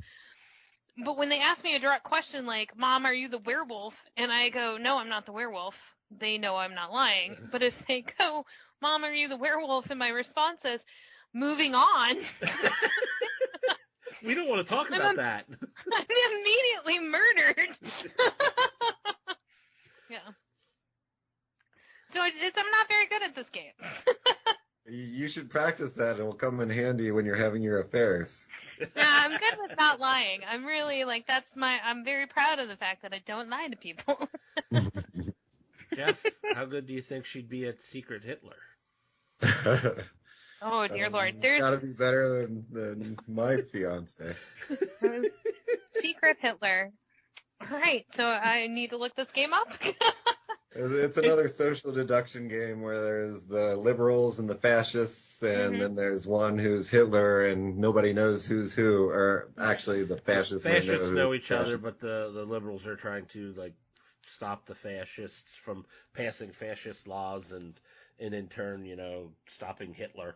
But when they ask me a direct question like, "Mom, are you the werewolf?" and I go, "No, I'm not the werewolf," they know I'm not lying. But if they go, "Mom, are you the werewolf?" and my response is, "Moving on," We don't want to talk about that. I'm immediately murdered. Yeah. So I'm not very good at this game. you should practice that. It will come in handy when you're having your affairs. Yeah, I'm good with not lying. I'm really like I'm very proud of the fact that I don't lie to people. Jeff, how good do you think she'd be at Secret Hitler? Oh dear Lord, It's there's gotta be better than my fiance. Secret Hitler. All right, so I need to look this game up. It's another social deduction game where there's the liberals and the fascists, and then there's one who's Hitler, and nobody knows who's who. Or actually, the fascists Fascists know who each other, but the liberals are trying to like stop the fascists from passing fascist laws and in turn, stopping Hitler.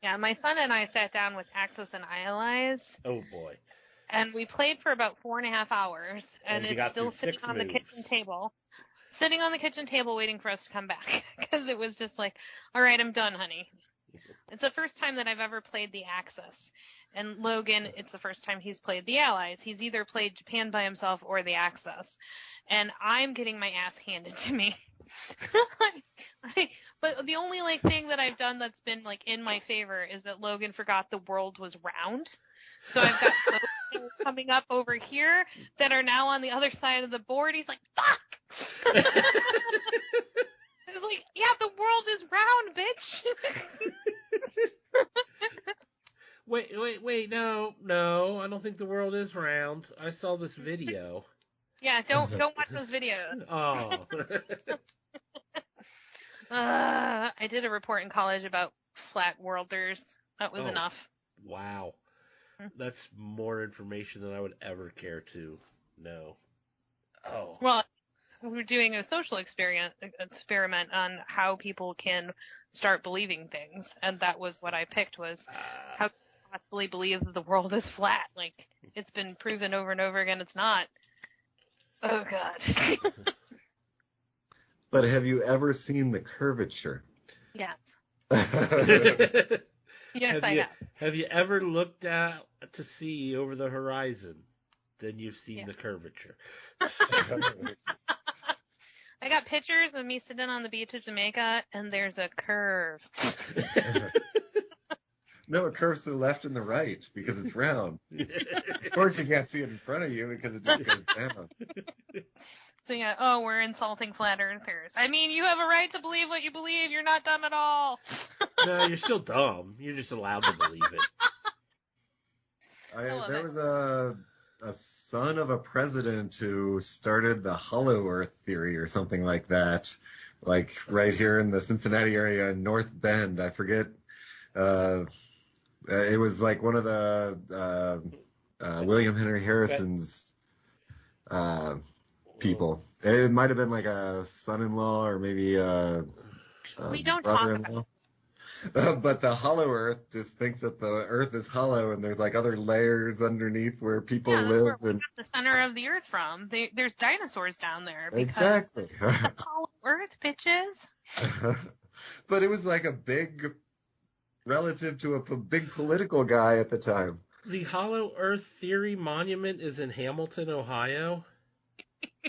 Yeah, my son and I sat down with Axis and Allies, Oh boy. and we played for about 4.5 hours, and you it's got still through sitting 6 on the moves. kitchen table. Sitting on the kitchen table waiting for us to come back because it was just like, all right, I'm done, honey. It's the first time that I've ever played the Axis. And Logan, it's the first time he's played the Allies. He's either played Japan by himself or the Axis. And I'm getting my ass handed to me. But the only thing that I've done that's been in my favor is that Logan forgot the world was round. So I've got things coming up over here that are now on the other side of the board. He's like, fuck! It's like, yeah, the world is round, bitch. Wait, no, I don't think the world is round. I saw this video. Yeah, don't watch those videos. Oh. I did a report in college about flat worlders. That was enough. Wow. That's more information than I would ever care to know. Oh. Well, we were doing a social experiment on how people can start believing things, and that was what I picked was how can you possibly believe that the world is flat? Like, it's been proven over and over again it's not. Oh, God. But have you ever seen the curvature? Yes. That's Yes, I have. Have you ever looked out to sea over the horizon? Then you've seen the curvature. I got pictures of me sitting on the beach of Jamaica, and there's a curve. No, it curves to the left and the right because it's round. Of course, you can't see it in front of you because it just goes down. So yeah, we're insulting flat earthers. I mean, you have a right to believe what you believe. You're not dumb at all. No, you're still dumb. You're just allowed to believe it. There was a son of a president who started the hollow earth theory or something like that, like right here in the Cincinnati area in North Bend. I forget. It was like one of the William Henry Harrison's people. It might have been like a son-in-law or maybe a we don't talk brother-in-law. But the hollow earth just thinks that the earth is hollow and there's like other layers underneath where people that's live. where we got the center of the earth from. There's dinosaurs down there. Exactly. Hollow earth, bitches. But it was like a big, relative to a big political guy at the time. The Hollow Earth Theory Monument is in Hamilton, Ohio.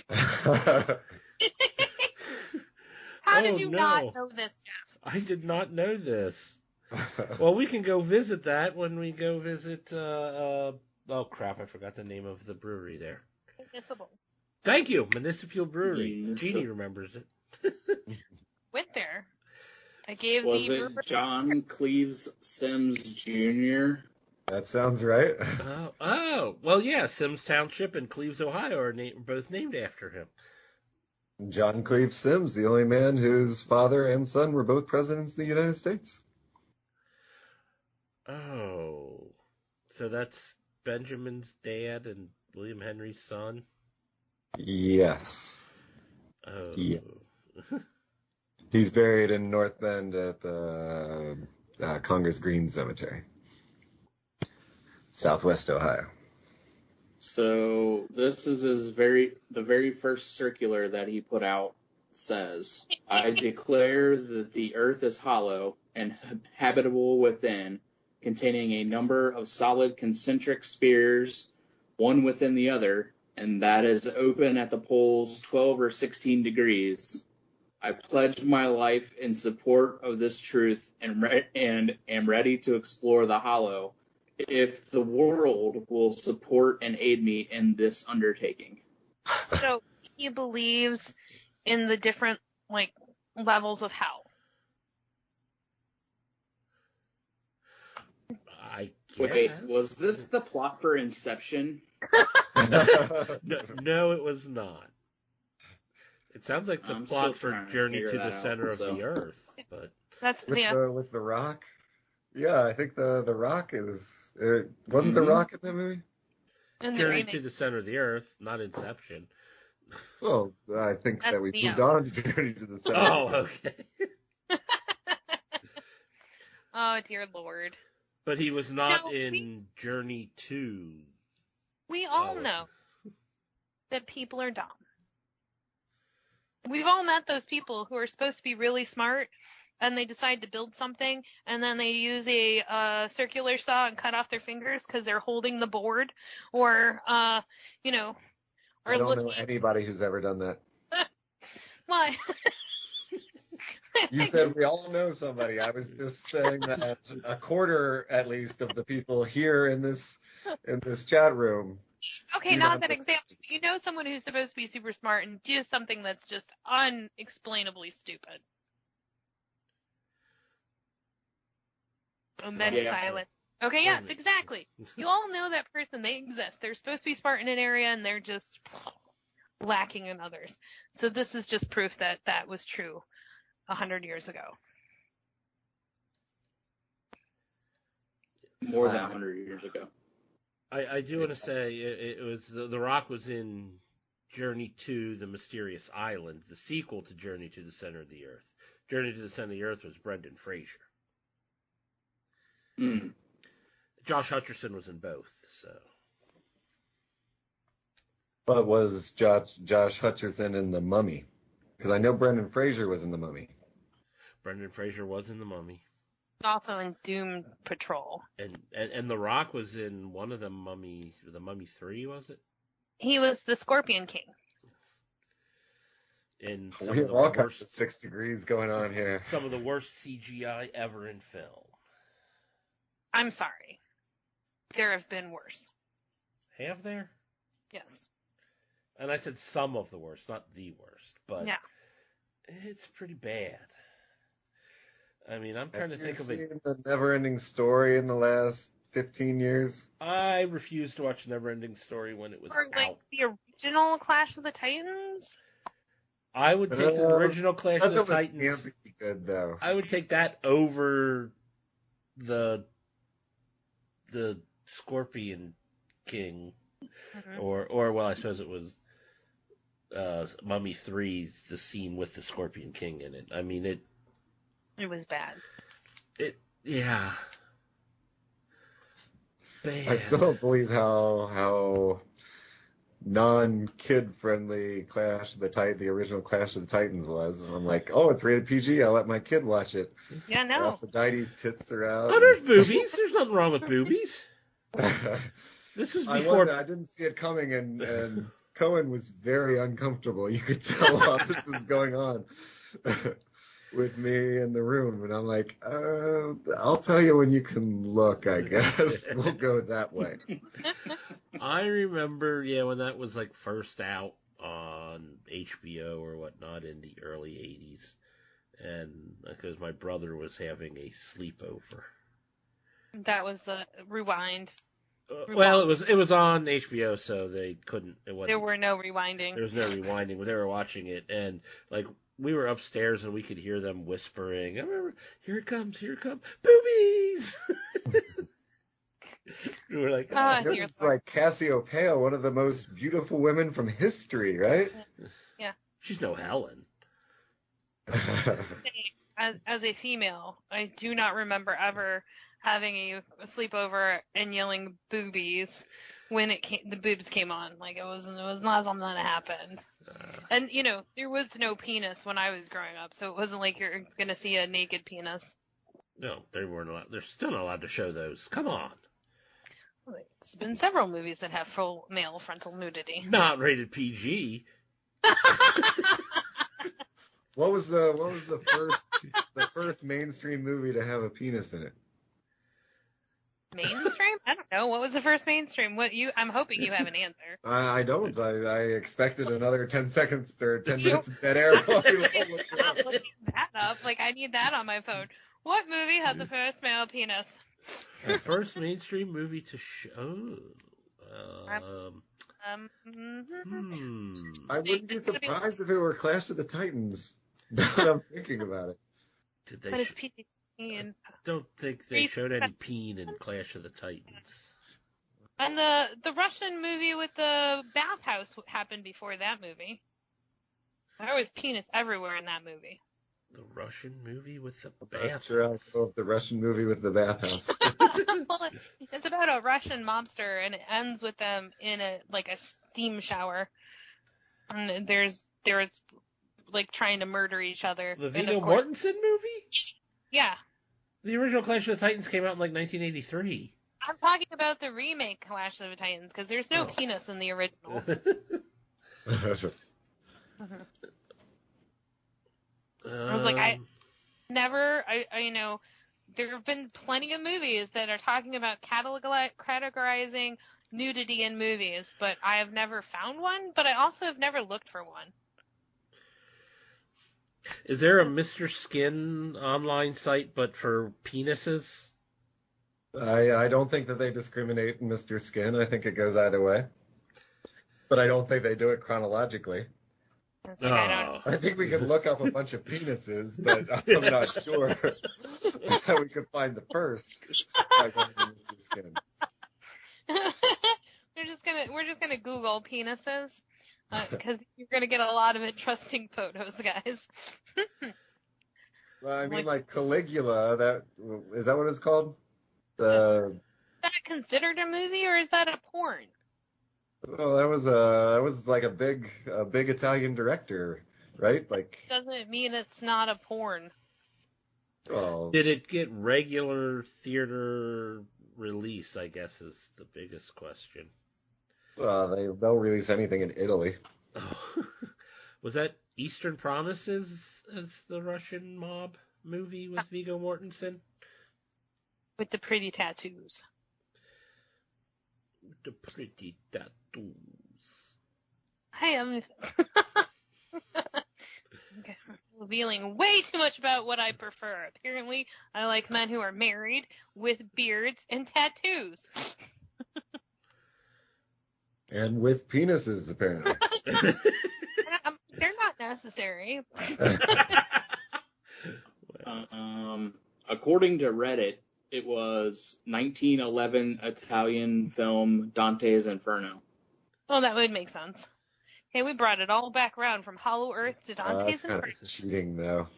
How did you no. not know this, Jeff? I did not know this. Well, we can go visit that when we go visit, oh crap, I forgot the name of the brewery there. Municipal. Thank you, Municipal Brewery. Municipal. Jeannie remembers it. Went there. I gave Was the it brewer- John Cleves Sims Jr.? That sounds right. Well, yeah, Sims Township and Cleves, Ohio are both named after him. John Cleves Sims, the only man whose father and son were both presidents of the United States. Oh, so that's Benjamin's dad and William Henry's son? Yes. Oh. Yes. He's buried in North Bend at the Congress Green Cemetery, Southwest Ohio. So this is the very first circular that he put out says, I declare that the earth is hollow and habitable within, containing a number of solid concentric spheres, one within the other, and that is open at the poles 12 or 16 degrees. I pledge my life in support of this truth and am ready to explore the hollow if the world will support and aid me in this undertaking. So he believes in the different levels of hell. I guess. Wait, was this the plot for Inception? No, it was not. It sounds like the I'm plot still for trying to Journey figure to the that Center out, of so. the Earth, but That's With the Rock? Yeah, I think the Rock is... wasn't the Rock in that movie? in the Journey remake. to the Center of the Earth, not Inception. Well, I think That's that we Neo. moved on to Journey to the Center. Oh, okay. Oh dear Lord. But he was not So in Journey to. We all Oh. know that people are dumb. We've all met those people who are supposed to be really smart, and they decide to build something, and then they use a circular saw and cut off their fingers because they're holding the board, or I don't know looking. anybody who's ever done that. Why? You said we all know somebody. I was just saying that a quarter, at least, of the people here in this chat room. Okay, You not know, that example. You know someone who's supposed to be super smart and do something that's just unexplainably stupid. And then Yeah. silent. Okay, yes, exactly. You all know that person. They exist. They're supposed to be smart in an area, and they're just lacking in others. So this is just proof that that was true 100 years ago. More than 100 years ago. I do want to say it was the Rock was in Journey to the Mysterious Islands, the sequel to Journey to the Center of the Earth. Journey to the Center of the Earth was Brendan Fraser. Mm. Josh Hutcherson was in both, so. But was Josh Hutcherson in The Mummy? Because I know Brendan Fraser was in The Mummy. Brendan Fraser was in The Mummy. Also in Doom Patrol. And The Rock was in one of the Mummies, the Mummy 3, was it? He was the Scorpion King. In We some have of all the kinds worst, of 6 degrees going on here. some of the worst CGI ever in film. I'm sorry. There have been worse. Have there? Yes. And I said some of the worst, not the worst, but Yeah. it's pretty bad. I mean, I'm trying to think of Have it. you seen The Never-Ending Story in the last 15 years? I refused to watch Neverending Story when it was Or like out. the original Clash of the Titans? I would take the original Clash of the That Titans. can't be good, though. I would take that over the Scorpion King, Mm-hmm. or well, I suppose it was Mummy 3's the scene with the Scorpion King in it. I mean, it It was bad. yeah, bad. I still don't believe how non-kid friendly the original Clash of the Titans was. And I'm like, oh, it's rated PG. I'll let my kid watch it. Yeah, no. Aphrodite's tits are out. Oh, there's boobies. There's nothing wrong with boobies. This was I before. didn't see it coming, and Cohen was very uncomfortable. You could tell while this was going on with me in the room, and I'm like, I'll tell you when you can look, I guess. We'll go that way. I remember, when that was like first out on HBO or whatnot in the early 80s. And because my brother was having a sleepover. That was the Rewind. Well, it was on HBO, so they couldn't. It wasn't. There were no rewinding. There was no rewinding. They were watching it, and like we were upstairs, and we could hear them whispering. I remember, here it comes, boobies. We were like, this is like Cassiopeia, one of the most beautiful women from history, right? Yeah. She's no Helen. As a female, I do not remember ever having a sleepover and yelling boobies when the boobs came on. Like it was not something that happened. And there was no penis when I was growing up, so it wasn't like you're gonna see a naked penis. No, they weren't allowed. They're still not allowed to show those. Come on. There's been several movies that have full male frontal nudity. Not rated PG. What was the first mainstream movie to have a penis in it? Mainstream? I don't know. What was the first mainstream? I'm hoping you have an answer. I don't. I expected another 10 seconds or 10 minutes of dead air while we looked it up. I'm looking that up. Like I need that on my phone. What movie had the first male penis? The first mainstream movie to show. I wouldn't be surprised if it were Clash of the Titans. Now that I'm thinking about it. Did they? But it's PG. Don't think they showed any Peen in Clash of the Titans. And the Russian movie with the bathhouse happened before that movie. There was penis everywhere in that movie. The Russian movie with the I'm bathhouse. not sure I know the Russian movie with the bathhouse. Well, it's about a Russian mobster, and it ends with them in a steam shower. And there's like trying to murder each other. The Viggo Mortensen movie? Yeah. The original Clash of the Titans came out in like 1983. I'm talking about the remake Clash of the Titans because there's no penis in the original. I was like, I there have been plenty of movies that are talking about categorizing nudity in movies, but I have never found one, but I also have never looked for one. Is there a Mr. Skin online site, but for penises? I don't think that they discriminate in Mr. Skin. I think it goes either way. But I don't think they do it chronologically. I think we could look up a bunch of penises, but I'm not sure how we could find the first by going to Mr. Skin. We're just gonna Google penises. Because you're going to get a lot of interesting photos, guys. Well, I mean, like Caligula, is that what it's called? Is that considered a movie, or is that a porn? Well, that was like a big Italian director, right? Like, doesn't mean it's not a porn. Well, did it get regular theater release, I guess, is the biggest question. Well, they'll release anything in Italy. Oh. Was that Eastern Promises as the Russian mob movie with Viggo Mortensen? With the pretty tattoos. With the pretty tattoos. I am revealing way too much about what I prefer. Apparently, I like men who are married with beards and tattoos. And with penises, apparently. They're not necessary. According to Reddit, it was 1911 Italian film Dante's Inferno. Oh, that would make sense. Hey, we brought it all back around from Hollow Earth to Dante's Inferno. Kind of cheating, though.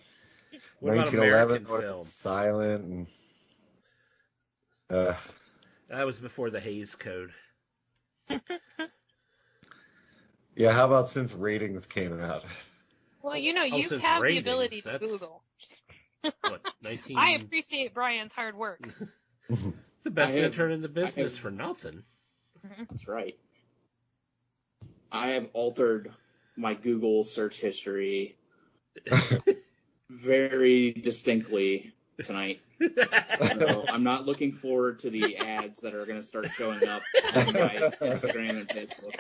What 1911 about American film? Silent and. That was before the Hays Code. Yeah, how about since ratings came out? Well, you have the ability to Google. What, 19... I appreciate Brian's hard work. It's the best intern in the business for nothing. That's right. I have altered my Google search history very distinctly tonight. So I'm not looking forward to the ads that are going to start showing up on my Instagram and Facebook.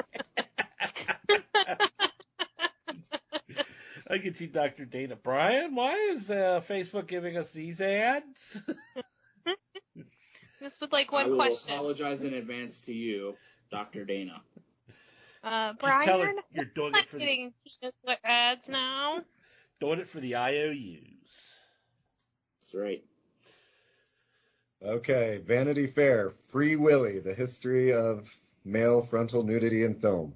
I can see Dr. Dana. Brian, why is Facebook giving us these ads? Just with like one I will question. apologize in advance to you, Dr. Dana. Brian, tell her you're doing it for getting ads now. Doing it for the IOUs. That's right. Okay, Vanity Fair, Free Willy, the history of male frontal nudity in film.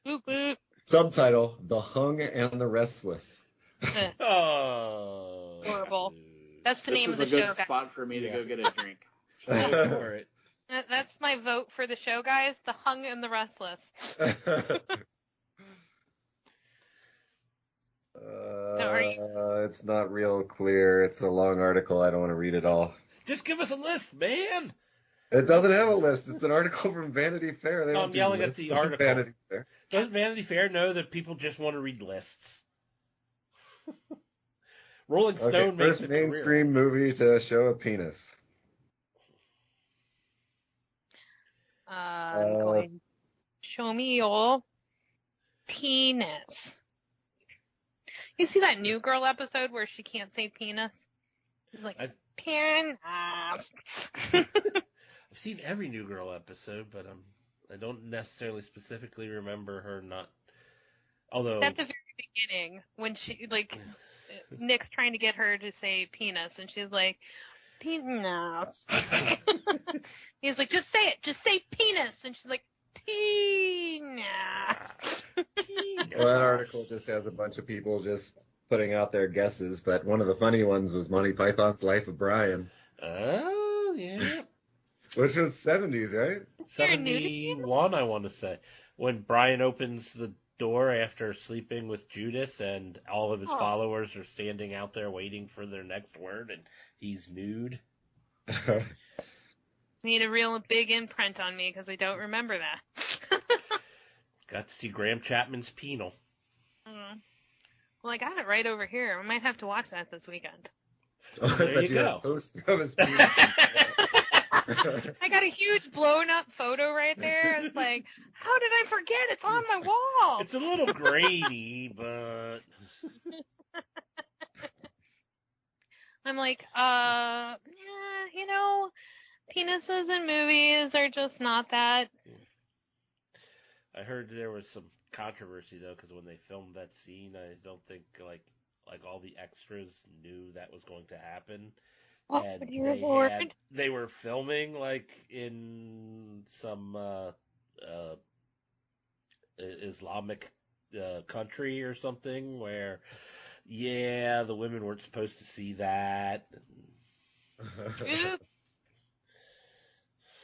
Boop, boop. Subtitle, The Hung and the Restless. Oh. Horrible. That's the name of the show, This is a good guys. spot for me to go get a drink. Go for it. That's my vote for the show, guys. The Hung and the Restless. It's not real clear. It's a long article. I don't want to read it all. Just give us a list, man. It doesn't have a list. It's an article from Vanity Fair. They don't I'm do yelling at lists the on article. Vanity Fair. Doesn't Vanity Fair know that people just want to read lists? Rolling Stone makes first a mainstream movie to show a penis. Going, show me your penis. You see that New Girl episode where she can't say penis? She's like, penis. I've seen every New Girl episode, but I don't necessarily specifically remember her not. Although at the very beginning, when she Nick's trying to get her to say penis, and she's like, penis. He's like, just say it, just say penis, and she's like, penis. Well, that article just has a bunch of people just putting out their guesses, but one of the funny ones was Monty Python's Life of Brian. Oh, yeah. Which was 70s, right? 71, I want to say. When Brian opens the door after sleeping with Judith and all of his followers are standing out there waiting for their next word and he's nude. Made a real big imprint on me because I don't remember that. Got to see Graham Chapman's penal. Well, I got it right over here. I might have to watch that this weekend. There you go. Of his penis. I got a huge blown up photo right there. It's like, how did I forget? It's on my wall. It's a little grainy, but I'm like, yeah, penises in movies are just not that. I heard there was some controversy though, because when they filmed that scene, I don't think like all the extras knew that was going to happen. Oh, And dear Lord. they were filming like in some Islamic country or something where, yeah, the women weren't supposed to see that.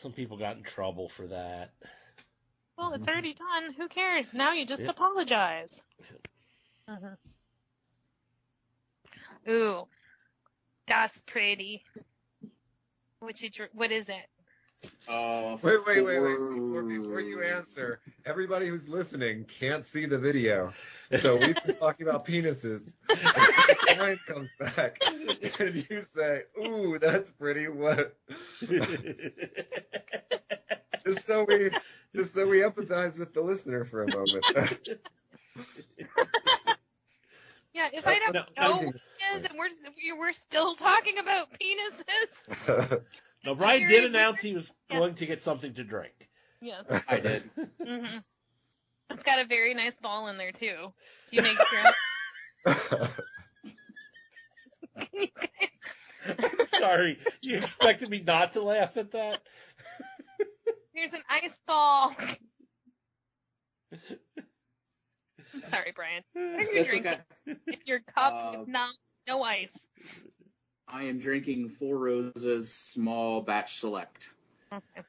Some people got in trouble for that. Well, it's already done. Who cares? Now you just apologize. Ooh, that's pretty. What is it? Wait. Before you answer, everybody who's listening can't see the video. So we've been talking about penises. And Brian comes back and you say, ooh, that's pretty. What? Just so we empathize with the listener for a moment. Yeah, if I don't know what it is and we're still talking about penises. No, Brian did announce he was going to get something to drink. Yes. I did. Mm-hmm. It's got a very nice ball in there, too. Do you make sure? I'm sorry. You expected me not to laugh at that? Here's an ice ball. I'm sorry, Brian. What are you That's drinking? okay. If your cup is no ice. I am drinking Four Roses Small Batch Select. Okay.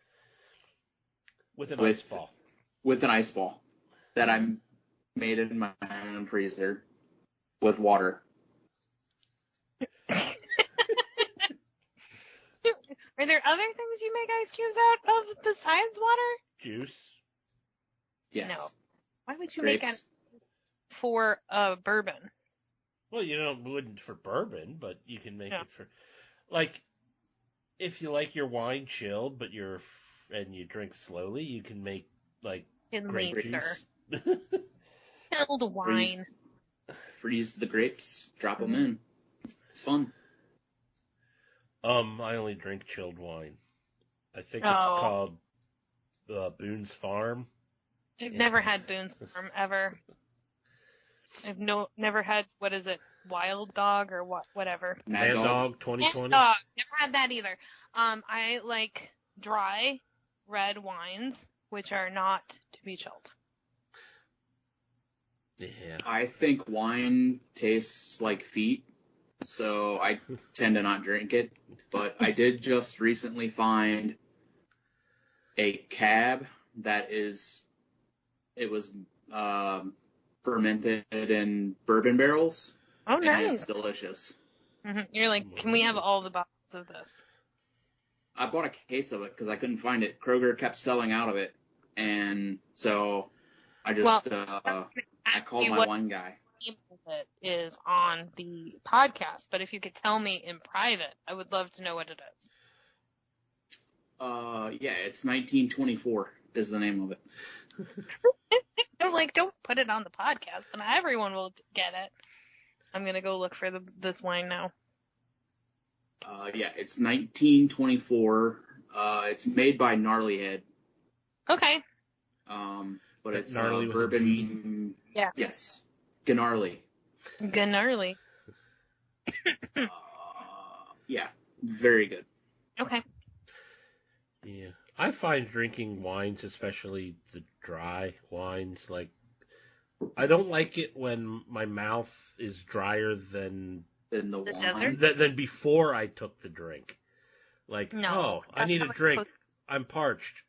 With an ice ball. With an ice ball that I made in my own freezer with water. Are Are there other things you make ice cubes out of besides water? Juice. Yes. No. Why would you Grapes. make it for bourbon? Well, wouldn't for bourbon, but you can make Yeah. it for, like, if you like your wine chilled, but and you drink slowly, you can make like In grape later. juice. Chilled wine. Freeze the grapes, drop them in. It's fun. I only drink chilled wine. I think it's Oh. called Boone's Farm. I've never had Boone's Farm ever. I've never had, what is it, Wild Dog or whatever. Mad Mad Dog. Dog 2020. Mad Dog. Never had that either. I like dry red wines, which are not to be chilled. Yeah. I think wine tastes like feet, so I tend to not drink it. But I did just recently find a cab that was fermented in bourbon barrels. Oh, And nice. it's delicious. You're like, can we have all the bottles of this? I bought a case of it because I couldn't find it. Kroger kept selling out of it, and so I just I called my wine guy. Name of it is on the podcast, but if you could tell me in private, I would love to know what it is. Yeah, it's 1924 is the name of it. I'm like, don't put it on the podcast, and everyone will get it. I'm gonna go look for this wine now. Yeah, it's 1924. It's made by Gnarly Head. Okay. But it's Gnarly with a bourbon. Yeah. Yes, Gnarly. Gnarly. Yeah, very good. Okay. Yeah. I find drinking wines, especially the dry wines, like, I don't like it when my mouth is drier than In the wine. desert? than before I took the drink. Like, No, I need a that's not drink. what I'm parched.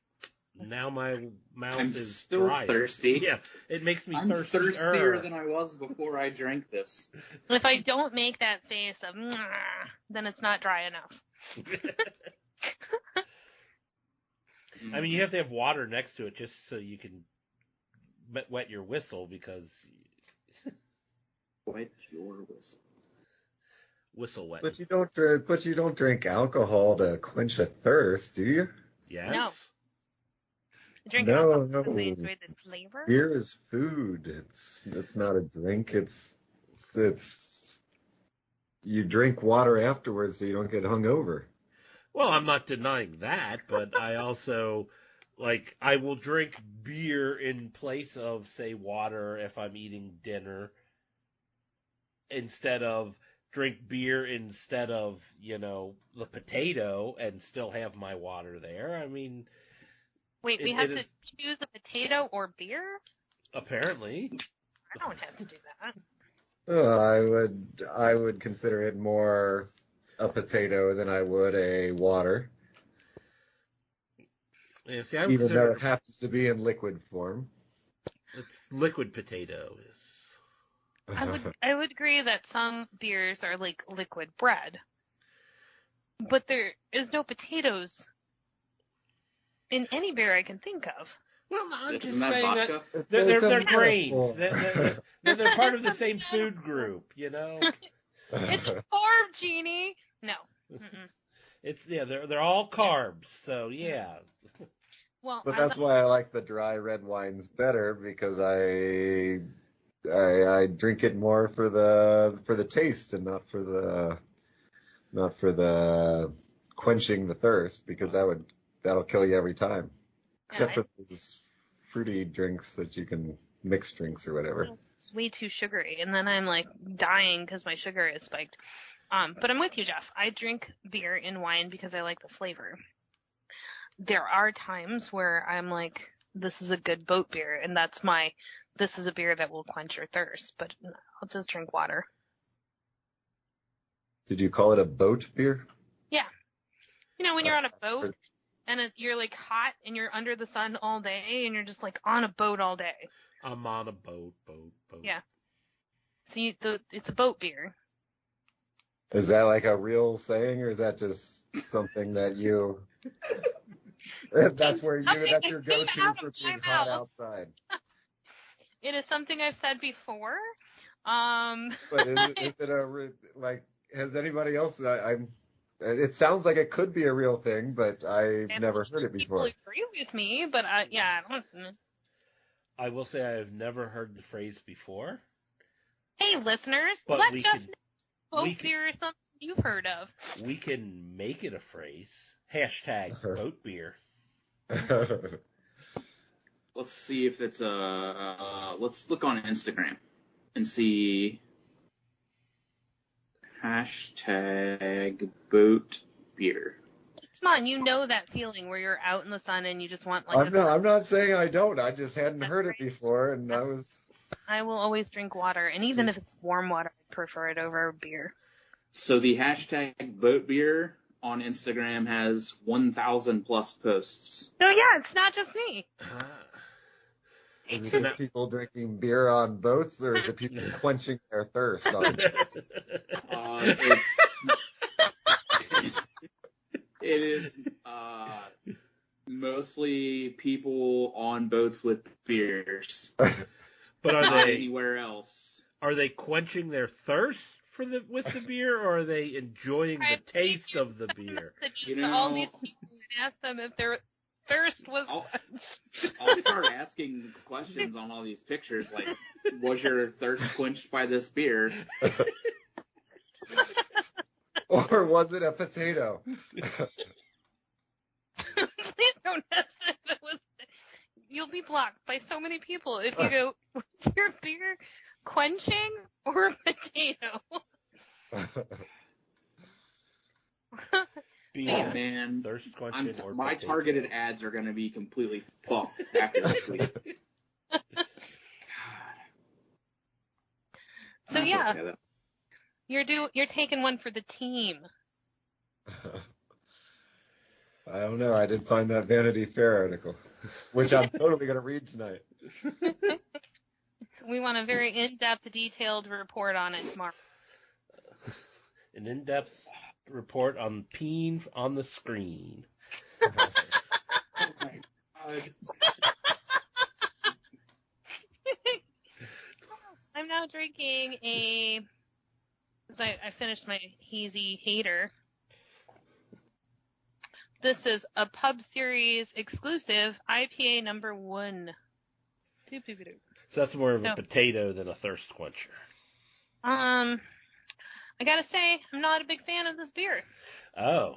Now my mouth I'm is still drier. thirsty. Yeah, it makes me I'm thirstier. thirstier than I was before I drank this. If I don't make that face of, "Mwah," then it's not dry enough. I mean, you have to have water next to it just so you can wet your whistle, because Wet your whistle. whistle wet. But you don't drink alcohol to quench a thirst, do you? Yes. No. I drink No, alcohol no. because I enjoy the flavor. Beer is food. It's not a drink. It's you drink water afterwards so you don't get hungover. Well, I'm not denying that, but I also, like, I will drink beer in place of, say, water if I'm eating dinner, instead of drink beer instead of, the potato, and still have my water there. I mean, Wait, we it have is- to choose a potato or beer? apparently. I don't have to do that. I would consider it more a potato than I would a water, Yeah, see, I would even though consider it happens to be in liquid form. it's liquid potato. I would agree that some beers are like liquid bread, but there is no potatoes in any beer I can think of. Well, I'm just Isn't that saying vodka? that It's a they're metaphor. grains. They're part of the same food group, It's a carb, Genie. No. Mm-mm. They're all carbs. So yeah. Well, But that's why I like the dry red wines better, because I drink it more for the taste and not for the quenching the thirst, because that'll kill you every time. Except for those fruity drinks that you can mix drinks or whatever. it's way too sugary, and then I'm like dying because my sugar is spiked. But I'm with you, Jeff. I drink beer and wine because I like the flavor. There are times where I'm like, this is a good boat beer, and this is a beer that will quench your thirst, but I'll just drink water. Did you call it a boat beer? Yeah. When you're on a boat and you're like hot and you're under the sun all day and you're just like on a boat all day. I'm on a boat. Yeah. So it's a boat beer. Is that like a real saying, or is that just something that you? That's where that's your go-to for being hot outside. It is something I've said before. But is it like? Has anybody else? It sounds like it could be a real thing, but I've never heard it before. People agree with me, but yeah, I don't. I will say I've never heard the phrase before. Hey, listeners, But let we Jeff can- know we boat can- beer is something you've heard of. We can make it a phrase. Hashtag boat beer. Let's see if it's let's look on Instagram and see hashtag boat beer. Come on, you know that feeling where you're out in the sun and you just want like. I'm not saying I don't. I just hadn't heard it before, and I will always drink water, and even if it's warm water, I prefer it over beer. So the hashtag boat beer on Instagram has 1,000 plus posts. So yeah, it's not just me. is it just people drinking beer on boats, or is it people quenching their thirst on boats? It is mostly people on boats with beers. But are Not they anywhere else? Are they quenching their thirst with the beer, or are they enjoying the taste of the beer? You To know, all these people and ask them if their thirst was. I'll start asking questions on all these pictures, like, was your thirst quenched by this beer? Or was it a potato? Please don't ask if it was. You'll be blocked by so many people if you go, was your beer quenching or a potato? Beer, Man, thirst quenching, or my potato. targeted ads are going to be completely fucked after this week. God. So yeah, Okay, though. you're taking one for the team. I don't know. I did find that Vanity Fair article, which I'm totally going to read tonight. We want a very in-depth, detailed report on it tomorrow. An in-depth report on Peen on the screen. Oh my God. I'm now drinking I finished my hazy hater. This is a Pub Series exclusive IPA number 1. So that's more of a potato than a thirst quencher. I gotta say, I'm not a big fan of this beer. Oh,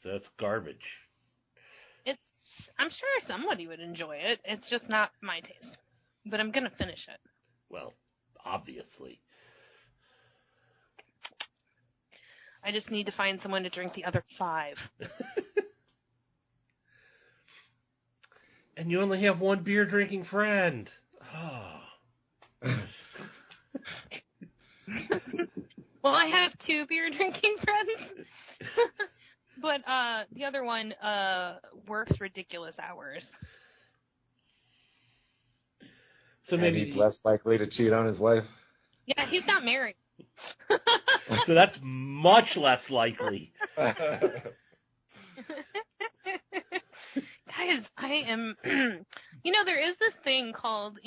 so it's garbage. I'm sure somebody would enjoy it. It's just not my taste. But I'm gonna finish it. Well, obviously. I just need to find someone to drink the other 5. And you only have one beer drinking friend. Oh. Well, I have 2 beer drinking friends. But the other one works ridiculous hours. So maybe he's less likely to cheat on his wife. Yeah, he's not married. So that's much less likely. Guys, I am. There is this thing called,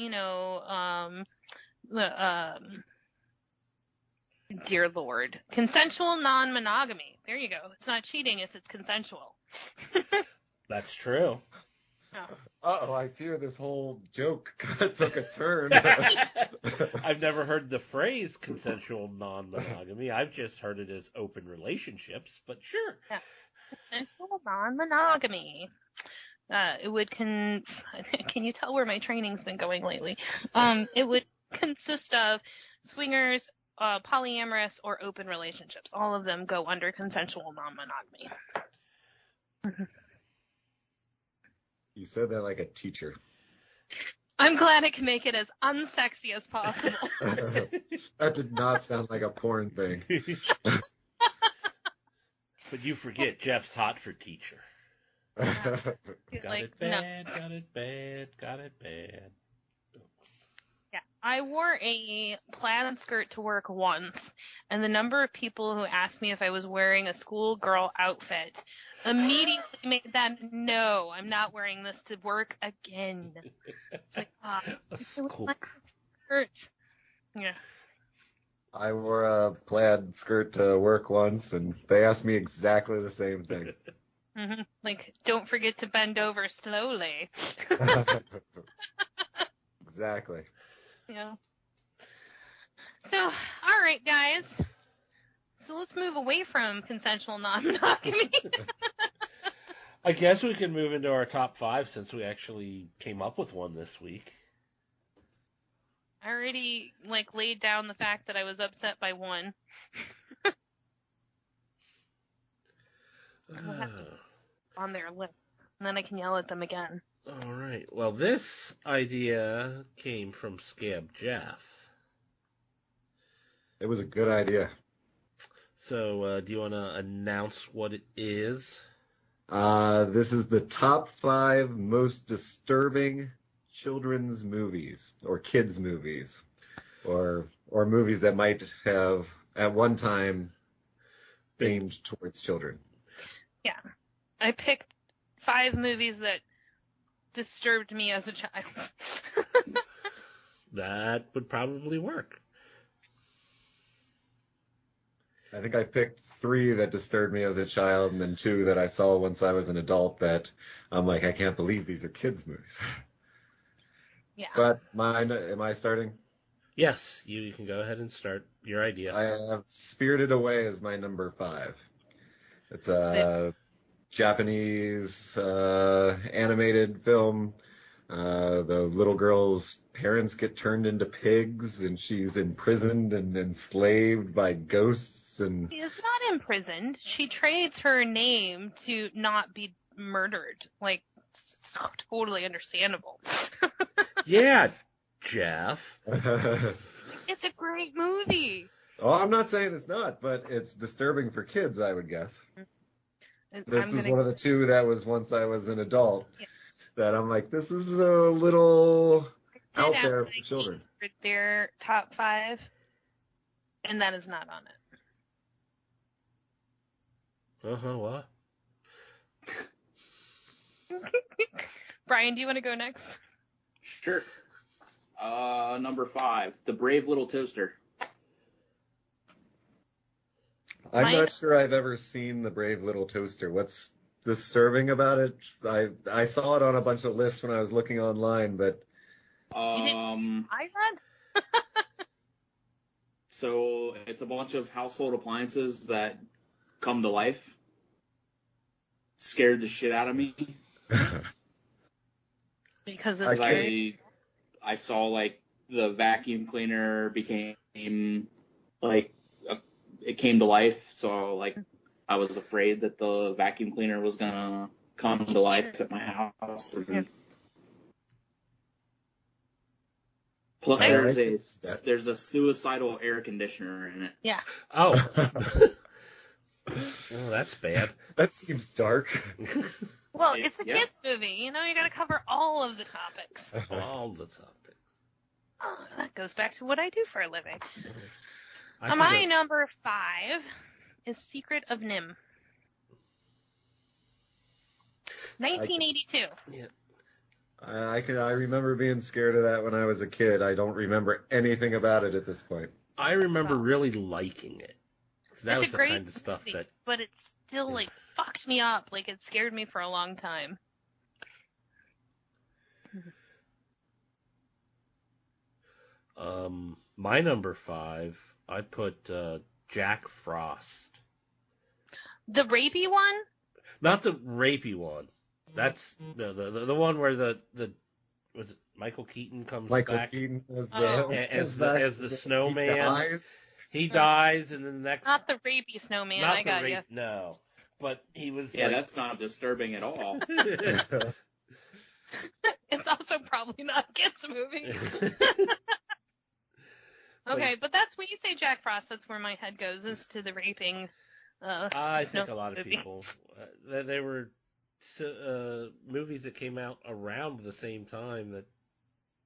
dear Lord, consensual non-monogamy. There you go. It's not cheating if it's consensual. That's true. Uh-oh, I fear this whole joke took a turn. I've never heard the phrase consensual non-monogamy. I've just heard it as open relationships, but sure. Yeah. Consensual non-monogamy. It would can you tell where my training's been going lately? It would consist of swingers, polyamorous, or open relationships. All of them go under consensual non-monogamy. You said that like a teacher. I'm glad I can make it as unsexy as possible. That did not sound like a porn thing. But you forget Jeff's hot for teacher. Got it bad, got it bad, got it bad. Yeah, I wore a plaid skirt to work once, and the number of people who asked me if I was wearing a schoolgirl outfit immediately made that, no, I'm not wearing this to work again. It's like, A school. skirt. Yeah. I wore a plaid skirt to work once, and they asked me exactly the same thing. Mm-hmm. Like, don't forget to bend over slowly. Exactly. Yeah. So, all right, guys. So let's move away from consensual non-monogamy. I guess we can move into our top 5 since we actually came up with one this week. I already laid down the fact that I was upset by one. On their list, and then I can yell at them again. All right. Well, this idea came from Scab Jeff. It was a good idea. So, do you want to announce what it is? This is the top 5 most disturbing children's movies, or kids' movies, or movies that might have at one time aimed towards children. Yeah. I picked 5 movies that disturbed me as a child. That would probably work. I think I picked 3 that disturbed me as a child, and then 2 that I saw once I was an adult that I'm like, I can't believe these are kids' movies. Yeah. But am I starting? Yes, you can go ahead and start your idea. I have Spirited Away as my number 5. It's a Japanese animated film. The little girl's parents get turned into pigs, and she's imprisoned and enslaved by ghosts. And She is not imprisoned. She trades her name to not be murdered. It's totally understandable. Yeah, Jeff. It's a great movie. Oh, I'm not saying it's not, but it's disturbing for kids, I would guess. This is one of the 2 that was once I was an adult that I'm like, this is a little out there for children. For their top 5, and that is not on it. What? Brian, do you want to go next? Sure. Number 5, The Brave Little Toaster. I'm not sure I've ever seen The Brave Little Toaster. What's disturbing about it? I saw it on a bunch of lists when I was looking online, but I read. So it's a bunch of household appliances that come to life. Scared the shit out of me. Because it's scary. I saw the vacuum cleaner became it came to life, so I was afraid that the vacuum cleaner was gonna come to life at my house. And plus, there's a suicidal air conditioner in it. Yeah. Oh. Well, that's bad. That seems dark. Well, it's a kids movie. You got to cover all of the topics. All the topics. Oh, that goes back to what I do for a living. My number 5 is Secret of Nim. 1982. Yeah. I remember being scared of that when I was a kid. I don't remember anything about it at this point. I remember really liking it. That was the kind of stuff movie, but it still fucked me up. It scared me for a long time. My number 5, I put Jack Frost. The rapey one? Not the rapey one. That's the one where the was it Michael Keaton comes back? Michael Keaton as the snowman. He dies, and then the next. Not the rapey snowman. Not I got you. No, but he was. Yeah, that's not disturbing at all. It's also probably not a kids movie. Okay, but that's when you say Jack Frost. That's where my head goes, is to the raping. I think a lot of people. They were movies that came out around the same time. That,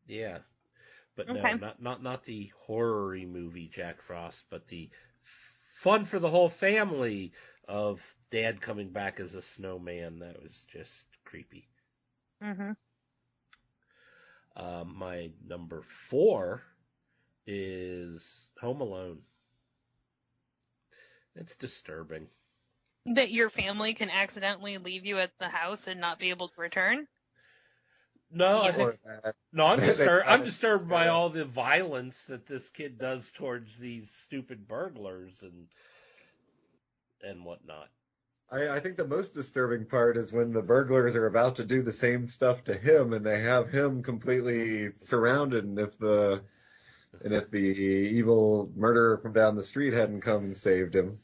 yeah. But Okay. no, not the horror-y movie Jack Frost, but the fun for the whole family of Dad coming back as a snowman. That was just creepy. Mm-hmm. My number 4 is Home Alone. It's disturbing. That your family can accidentally leave you at the house and not be able to return? No, I Yeah. think I'm disturbed by all the violence that this kid does towards these stupid burglars and whatnot. I think the most disturbing part is when the burglars are about to do the same stuff to him, and they have him completely surrounded. And if the evil murderer from down the street hadn't come and saved him,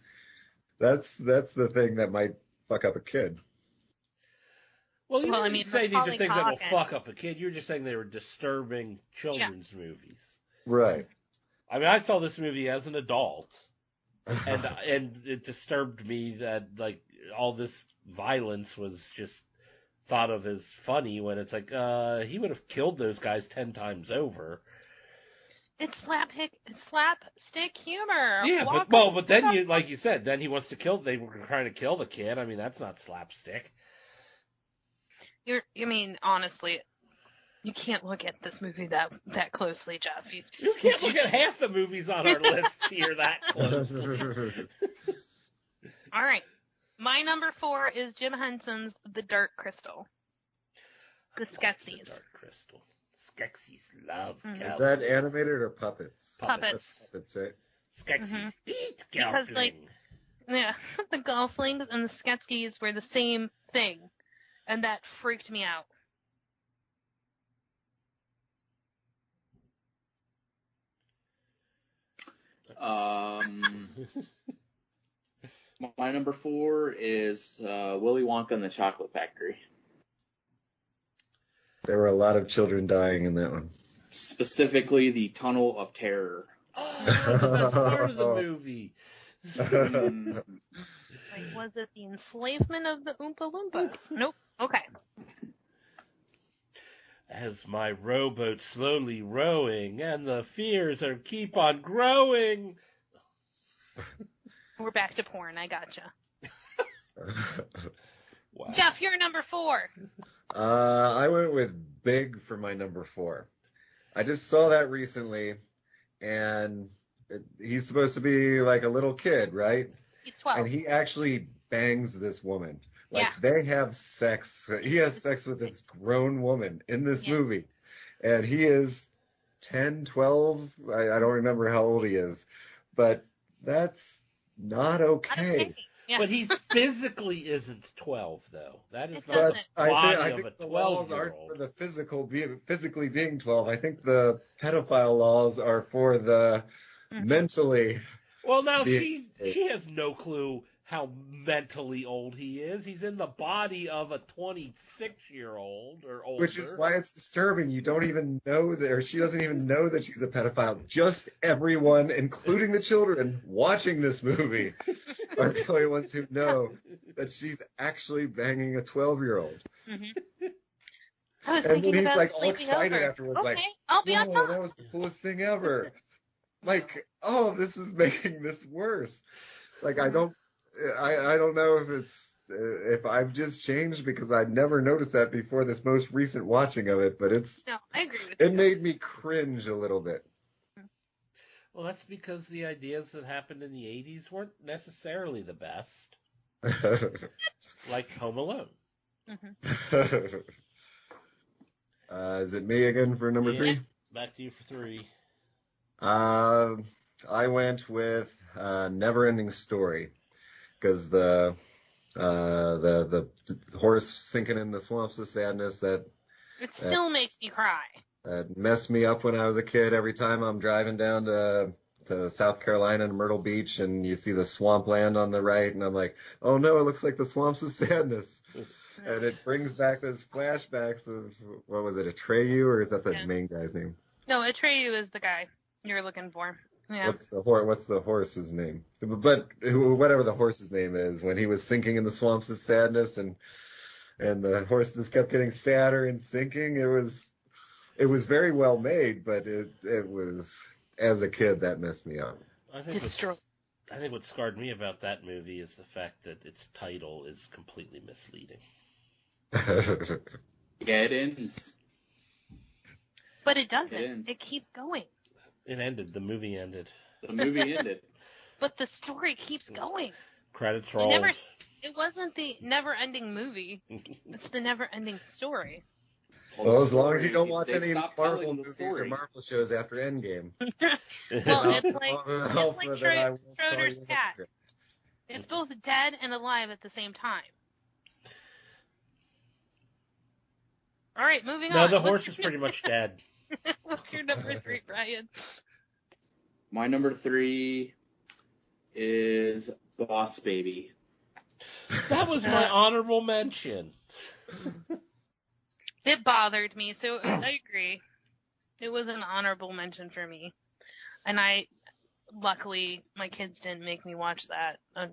that's the thing that might fuck up a kid. Well, you Well, I didn't mean, say these are Macaulay things that will Culkin. fuck up a kid. You were just saying they were disturbing children's movies. Right. I mean, I saw this movie as an adult, and it disturbed me that like all this violence was just thought of as funny when it's like he would have killed those guys 10 times over. It's slapstick humor. Yeah, but then you, like you said, then he wants to kill. They were trying to kill the kid. I mean, that's not slapstick. I mean, honestly, you can't look at this movie that closely, Jeff. You can't look at half the movies on our list here that closely. All right. My number 4 is Jim Henson's The Dark Crystal. The Skeksis. The Dark Crystal. Skeksis love Mhm. Is that animated or puppets? Puppets. That's puppets, right? Skeksis eat Because, Gelfling. like, Yeah, the Gelflings and the Skeksis were the same thing, and that freaked me out. My number 4 is Willy Wonka and the Chocolate Factory. There were a lot of children dying in that one. Specifically, the Tunnel of Terror. Oh, that's the best part of the movie. Like, was it the enslavement of the Oompa Loompas? Nope. Okay. As my rowboat slowly rowing, and the fears keep on growing. We're back to porn. I gotcha. Wow. Jeff, you're number 4. I went with Big for my number 4. I just saw that recently, and he's supposed to be like a little kid, right? He's 12. And he actually bangs this woman. Like, Yeah. they have sex. He has sex with this grown woman in this movie. And he is 10, 12. I don't remember how old he is. But that's not okay. Yeah. But he physically isn't 12, though. That is It not doesn't. the I body think of a the laws aren't 12-year-old. for the physically being 12. I think the pedophile laws are for the mentally. Well, now she has no clue how mentally old he is. He's in the body of a 26-year-old or older. Which is why it's disturbing. You don't even know that, or she doesn't even know that she's a pedophile. Just everyone, including the children watching this movie, are the only ones who know that she's actually banging a 12-year-old. Mm-hmm. I was And thinking then he's about like all sleeping excited over. afterwards, Okay, like, I'll be on "Whoa, top. that was the coolest thing ever." Like, oh, this is making this worse. Like, I don't know if I've just changed because I'd never noticed that before this most recent watching of it, but No, I agree with you. it made me cringe a little bit. Well, that's because the ideas that happened in the 80s weren't necessarily the best. Like Home Alone. Mm-hmm. Is it me again for number 3? Back to you for 3. I went with Never-Ending Story because the horse sinking in the swamps of sadness that It still makes me cry. messed me up when I was a kid. Every time I'm driving down to South Carolina and Myrtle Beach and you see the swampland on the right and I'm like, oh no, it looks like the swamps of sadness. And it brings back those flashbacks of, what was it, Atreyu, or is that the main guy's name? No, Atreyu is the guy you're looking for. Yeah. What's the horse's name? But whatever the horse's name is, when he was sinking in the swamps of sadness and the horse just kept getting sadder and sinking, it it was very well made, but it was, as a kid, that messed me up. I think Destroy. I think what scarred me about that movie is the fact that its title is completely misleading. Yeah, it ends. But it doesn't. ends. It keeps going. It ended. The movie ended. The movie ended. But the story keeps going. Credits rolled. It wasn't the never-ending movie. It's the never-ending story. Well, as long as you don't watch They any stopped Marvel telling the movies story. or Marvel shows after Endgame. Well, it's like Alpha that I won't tell Schroeder's you cat. later. It's both dead and alive at the same time. All right, moving No, on. the horse is pretty much dead. What's your number 3, Brian? My number 3 is Boss Baby. That was my honorable mention. It bothered me, so I agree. It was an honorable mention for me. And luckily, my kids didn't make me watch that. A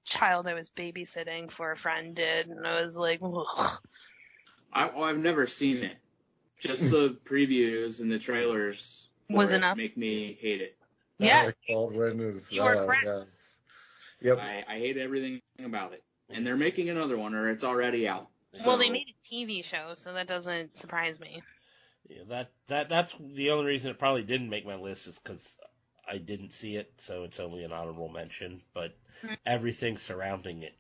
child I was babysitting for a friend did, and I was like, ugh. I've never seen it. Just the previews and the trailers Was for it enough. make me hate it. Yeah. Alec Baldwin is. You are correct. Yeah. Yep. I hate everything about it. And they're making another one, or it's already out. Well, So, they made a TV show, so that doesn't surprise me. Yeah, that's the only reason it probably didn't make my list is because I didn't see it, so it's only an honorable mention. But everything surrounding it.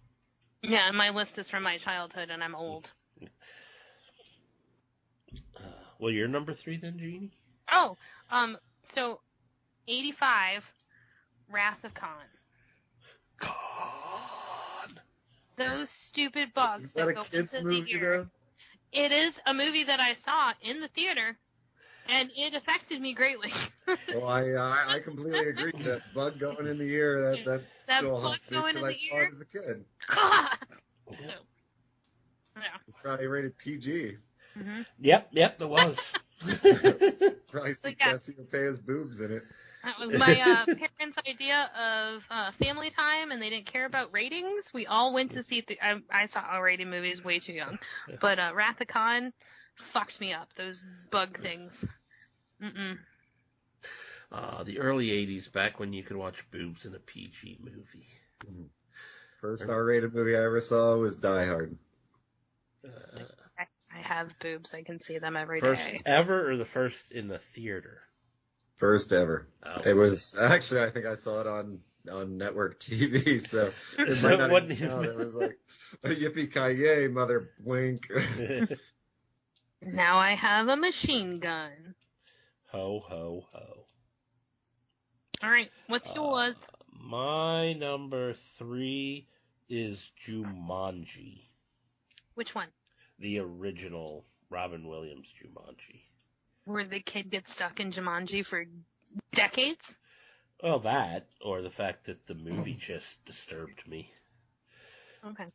Yeah, my list is from my childhood, and I'm old. Well, you're number 3 then, Jeannie? Oh, so 85, Wrath of Khan. God. Those stupid bugs Is that a go kids into movie the ear. though? It is a movie that I saw in the theater, and it affected me greatly. Well, I completely agree. That bug going in the ear, that still bug haunts me going because in I the saw ear? it as a kid. So, yeah. It's probably rated PG. Mm-hmm. Yep, it was. Probably see yeah. Cassiopeia's boobs in it. That was my parents' idea of family time, and they didn't care about ratings. We all went to see. I saw R-rated movies way too young, but Wrath of Khan fucked me up. Those bug things. Mm-mm. The early 80s, back when you could watch boobs in a PG movie. First R-rated movie I ever saw was Die Hard. I have boobs. I can see them every First day. ever or the first in the theater? First ever. Oh. It was actually, I think I saw it on network TV, so it might not Wasn't even even- count. It was like, yippee-ki-yay, mother blink. Now I have a machine gun. Ho, ho, ho. All right, what's yours? My number 3 is Jumanji. Which one? The original Robin Williams Jumanji. Where the kid gets stuck in Jumanji for decades? Well, that, or the fact that the movie just disturbed me. Okay.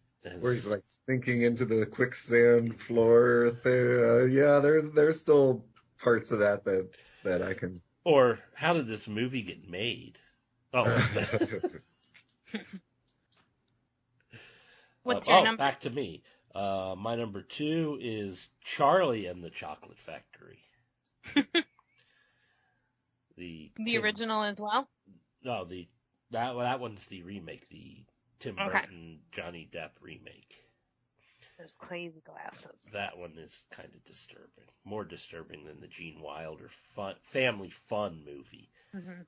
Where he's like sinking into the quicksand floor thing. Yeah, there's still parts of that I can. Or, how did this movie get made? Oh, What's your number? back to me. My number 2 is Charlie and the Chocolate Factory. The original as well? No, that one's the remake, the Tim Burton, Johnny Depp remake. Those crazy glasses. That one is kind of disturbing. More disturbing than the Gene Wilder family fun movie. Mm-hmm.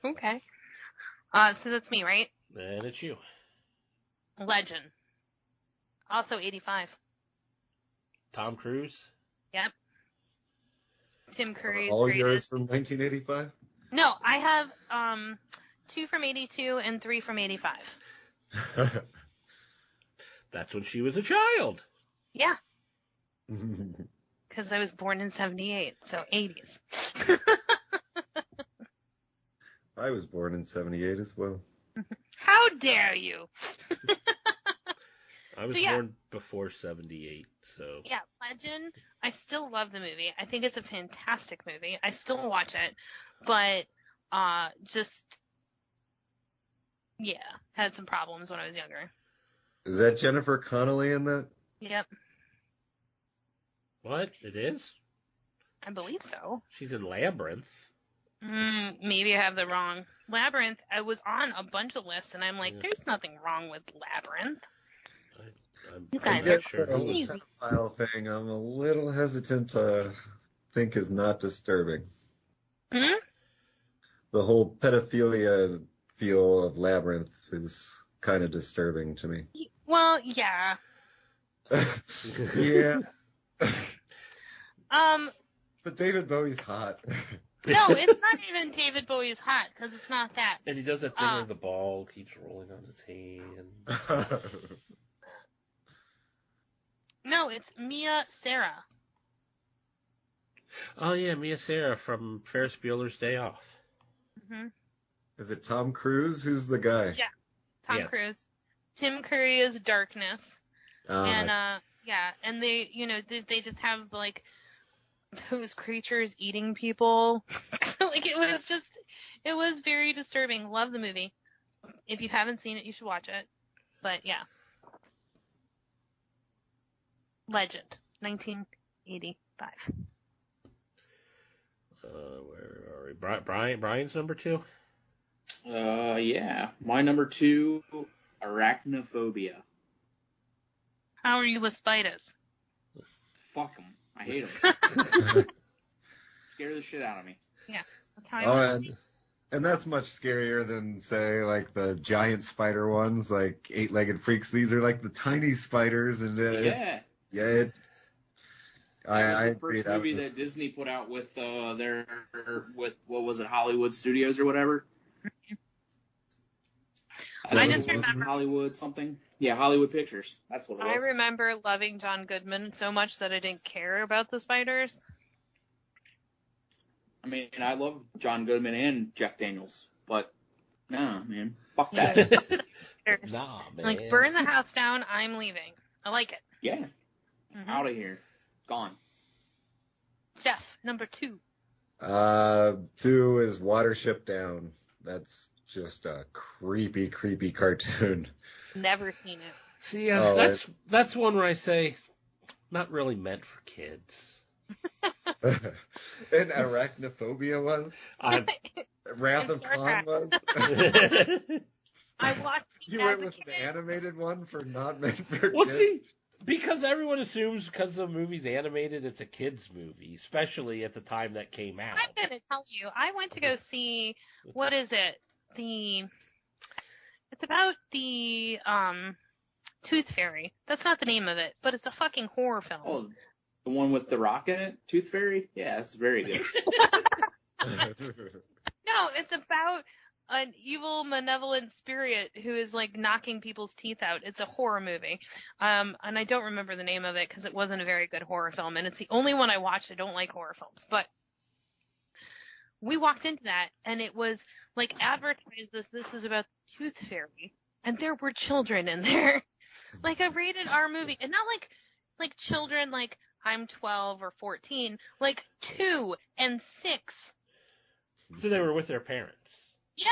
Okay. So that's me, right? And it's you. Legend. Also 85. Tom Cruise? Yep. Tim Curry. All yours from 1985? No, I have 2 from 82 and 3 from 85. That's when she was a child. Yeah. Because I was born in 78, so 80s. I was born in 78 as well. How dare you? I was born before 78, so. Yeah, Legend, I still love the movie. I think it's a fantastic movie. I still watch it, but had some problems when I was younger. Is that Jennifer Connelly in that? Yep. What? It is? I believe so. She's in Labyrinth. Maybe I have the wrong. Labyrinth, I was on a bunch of lists, and I'm like, there's nothing wrong with Labyrinth. You guys are sure. The whole pedophile thing, I'm a little hesitant to think is not disturbing. Hmm? The whole pedophilia feel of Labyrinth is kind of disturbing to me. Well, yeah. Yeah. But David Bowie's hot. No, it's not even David Bowie's hot, because it's not that. And he does that thing where the ball keeps rolling on his hand. No, it's Mia Sara. Oh, yeah, Mia Sara from Ferris Bueller's Day Off. Mm-hmm. Is it Tom Cruise? Who's the guy? Yeah, Tom Cruise. Tim Curry is Darkness. And, and they just have, like, those creatures eating people. Like, it was very disturbing. Love the movie. If you haven't seen it, you should watch it. But, yeah. Legend, 1985. Where are we? Brian's number 2? Yeah. My number 2, Arachnophobia. How are you with spiders? Fuck them. I hate them. Scare the shit out of me. Yeah. That's how I was. And that's much scarier than, say, like the giant spider ones, like 8-legged freaks. These are like the tiny spiders, and I the first movie that Disney put out with with what was it, Hollywood Studios or whatever. I just remember Hollywood something. Yeah, Hollywood Pictures. That's what it was. I remember loving John Goodman so much that I didn't care about the spiders. I mean, I love John Goodman and Jeff Daniels, but nah, man, fuck that. Nah, man. Like, burn the house down. I'm leaving. I like it. Yeah, out of here, gone. Jeff, number 2. 2 is Watership Down. That's just a creepy, creepy cartoon. Never seen it. See, that's one where I say, not really meant for kids. And Arachnophobia was? Wrath of Khan was? I watched it. You went with an animated one for not meant for Well, kids? see, because everyone assumes because the movie's animated, it's a kid's movie, especially at the time that came out. I'm going to tell you, I went to go see, what is it? It's about the, Tooth Fairy. That's not the name of it, but it's a fucking horror film. Oh, the one with the rock in it? Tooth Fairy? Yeah, it's very good. No, it's about an evil, malevolent spirit who is, like, knocking people's teeth out. It's a horror movie. And I don't remember the name of it because it wasn't a very good horror film, and it's the only one I watched. I don't like horror films, but we walked into that, and it was, like, advertised this is about the Tooth Fairy, and there were children in there. Like a rated R movie, and not like children like I'm 12 or 14, like 2 and 6. So they were with their parents. Yes!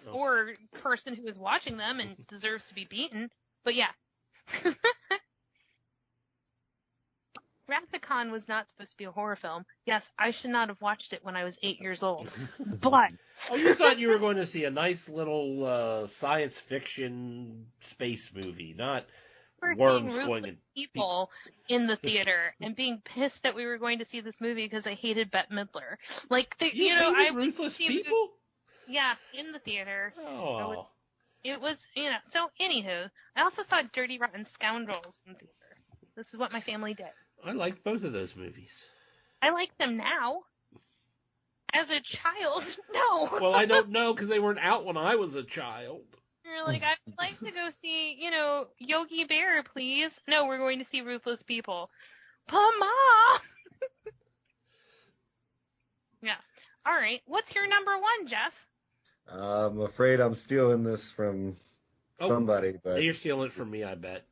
Oh. Or person who is watching them and deserves to be beaten. But yeah. Wrath of Khan was not supposed to be a horror film. Yes, I should not have watched it when I was 8 years old. But Oh, you thought you were going to see a nice little science fiction space movie, not worms going in people in the theater and being pissed that we were going to see this movie because I hated Bette Midler. Like, I ruthless people. Yeah, in the theater. Oh. It was, So anywho, I also saw Dirty Rotten Scoundrels in theater. This is what my family did. I liked both of those movies. I like them now. As a child, no. Well, I don't know because they weren't out when I was a child. You're like, I'd like to go see, Yogi Bear, please. No, we're going to see Ruthless People. Mama! Yeah. All right. What's your number 1, Jeff? I'm afraid I'm stealing this from somebody, but You're stealing it from me, I bet.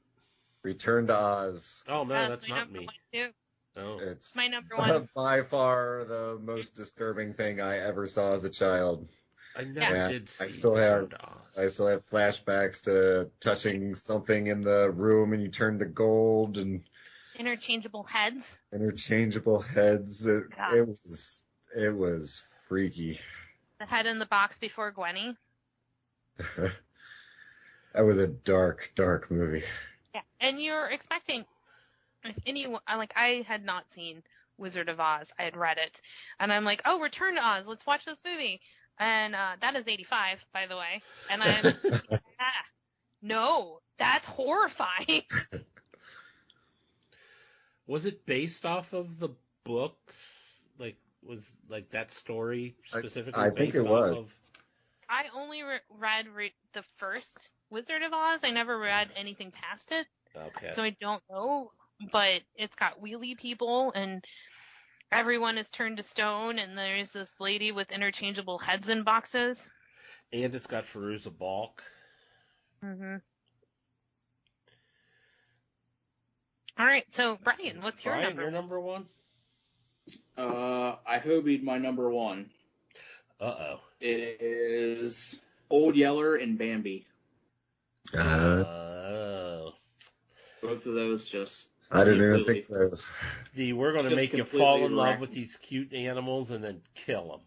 Return to Oz. Oh, no, that's my not number me. 1, too. Oh. It's my number 1. by far the most disturbing thing I ever saw as a child. I never did see I still have flashbacks to touching something in the room and you turn to gold and Interchangeable heads. Interchangeable heads. It was freaky. The head in the box before Gwenny. That was a dark, dark movie. Yeah, and you're expecting, if anyone, I had not seen Wizard of Oz. I had read it, and I'm like, oh, Return to Oz. Let's watch this movie. And that is 85, by the way. And I'm, no, that's horrifying. Was it based off of the books? Like, was like that story specifically I think based it was. off of? I only read the first Wizard of Oz. I never read anything past it. Okay. So I don't know, but it's got wheelie people and everyone is turned to stone and there's this lady with interchangeable heads in boxes. And it's got Fairuza Balk. Mm-hmm. All right, so Brian, what's your number? Your number one? I hobied my number one. Uh-oh. It is Old Yeller and Bambi. Oh. Both of those just... I didn't even think those. We're going to Just make you completely fall in love wrecked. with these cute animals and then kill them.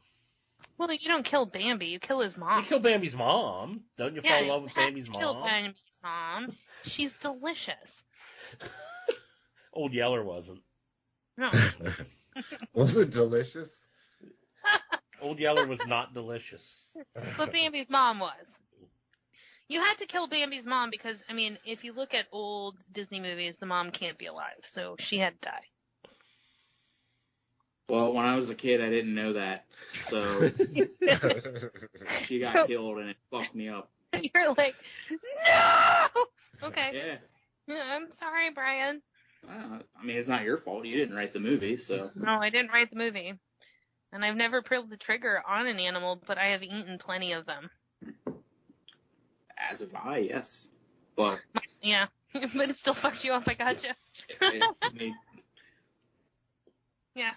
Well, you don't kill Bambi, you kill his mom. You kill Bambi's mom. Don't you fall in love with Bambi's Kill mom? Bambi's mom. She's delicious. Old Yeller wasn't. No. Was it delicious? Old Yeller was not delicious. But Bambi's mom was. You had to kill Bambi's mom because, I mean, if you look at old Disney movies, the mom can't be alive, so she had to die. Well, when I was a kid, I didn't know that. So she got killed and it fucked me up. You're like, no! Okay. Yeah. I'm sorry, Brian. I mean, it's not your fault. You didn't write the movie, so. No, I didn't write the movie. And I've never pulled the trigger on an animal, but I have eaten plenty of them. As have I, yes. But. Yeah. But it still fucked you up, I gotcha. Yeah.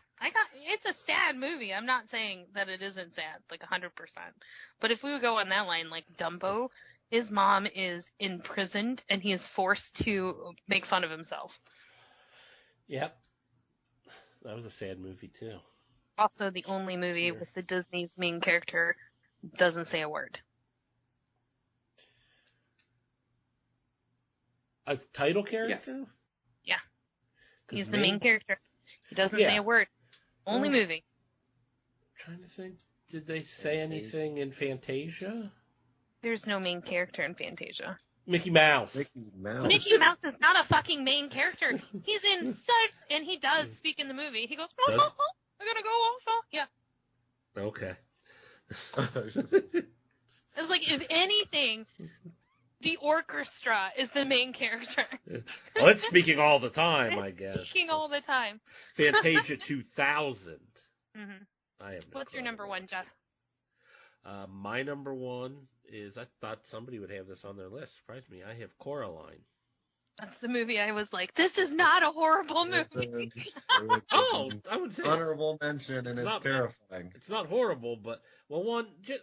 It's a sad movie. I'm not saying that it isn't sad, like 100%. But if we would go on that line, like Dumbo, his mom is imprisoned and he is forced to make fun of himself. Yep. That was a sad movie, too. Also, the only movie with the Disney's main character doesn't say a word. A title character? Yes. Yeah. He's the main character. He doesn't say a word. Only movie. Trying to think. Did they say anything in Fantasia? There's no main character in Fantasia. Mickey Mouse. Mickey Mouse is not a fucking main character. He's in such, and he does speak in the movie. He goes, oh, I gotta go also. Yeah. Okay. It's like, if anything, the orchestra is the main character. Well, it's speaking all the time, I guess. Speaking all the time. Fantasia 2000. Mm-hmm. I have no What's your clue. number one, Jeff? My number one is, I thought somebody would have this on their list. Surprised me. I have Coraline. That's the movie I was like, this is not a horrible movie. Oh, I would say honorable mention, and it's terrifying. It's not horrible, but, well, one, just,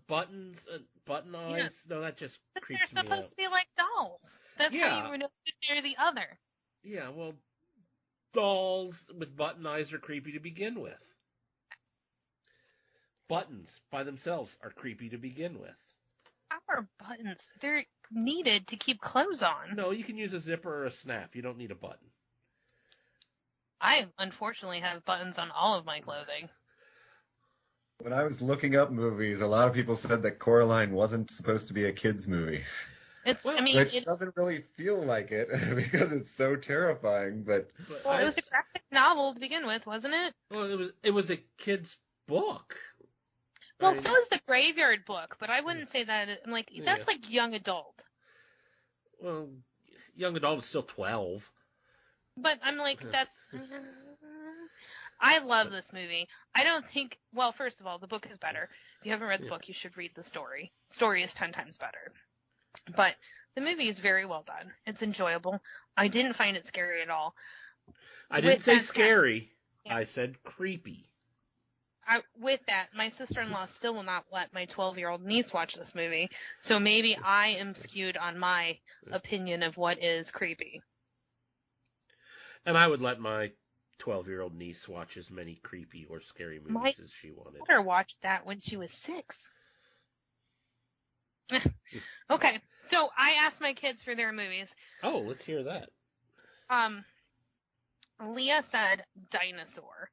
buttons, button eyes. Yeah. No, that just But creeps me they're out. supposed to be like dolls. That's how you know that they're the other. Yeah, well, dolls with button eyes are creepy to begin with. Buttons by themselves are creepy to begin with. How are buttons? They're needed to keep clothes on. No, you can use a zipper or a snap. You don't need a button. I unfortunately have buttons on all of my clothing. When I was looking up movies, a lot of people said that Coraline wasn't supposed to be a kid's movie. Which doesn't really feel like it because it's so terrifying. But it was a graphic novel to begin with, wasn't it? Well, it was a kid's book. Well, so is the Graveyard Book, but I wouldn't say that. I'm like, that's like young adult. Well, young adult is still 12. But I'm like, that's. I love this movie. I don't think. Well, first of all, the book is better. If you haven't read the book, you should read the story. Story is 10 times better. But the movie is very well done. It's enjoyable. I didn't find it scary at all. I didn't say scary. I said creepy. With that, my sister-in-law still will not let my 12-year-old niece watch this movie, so maybe I am skewed on my opinion of what is creepy. And I would let my 12-year-old niece watch as many creepy or scary movies My as she wanted. daughter watched that when she was 6. Okay, so I asked my kids for their movies. Oh, let's hear that. Leah said Dinosaur,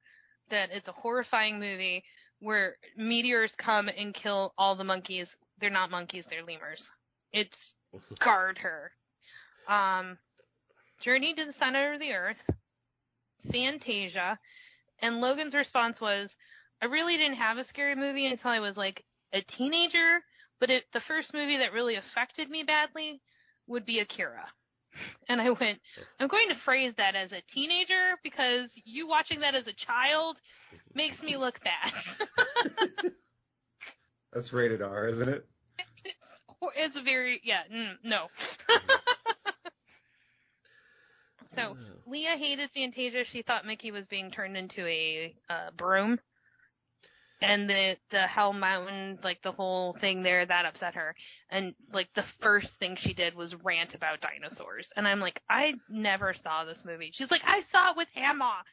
that it's a horrifying movie where meteors come and kill all the monkeys. They're not monkeys, they're lemurs. It's scarred her. Journey to the Center of the Earth, Fantasia, and Logan's response was, I really didn't have a scary movie until I was like a teenager, but the first movie that really affected me badly would be Akira. And I went, I'm going to phrase that as a teenager because you watching that as a child makes me look bad. That's rated R, isn't it? It's very, no. So Leah hated Fantasia. She thought Mickey was being turned into a broom. And the Hell Mountain, like the whole thing there, that upset her. And like the first thing she did was rant about dinosaurs. And I'm like, I never saw this movie. She's like, I saw it with Hamma.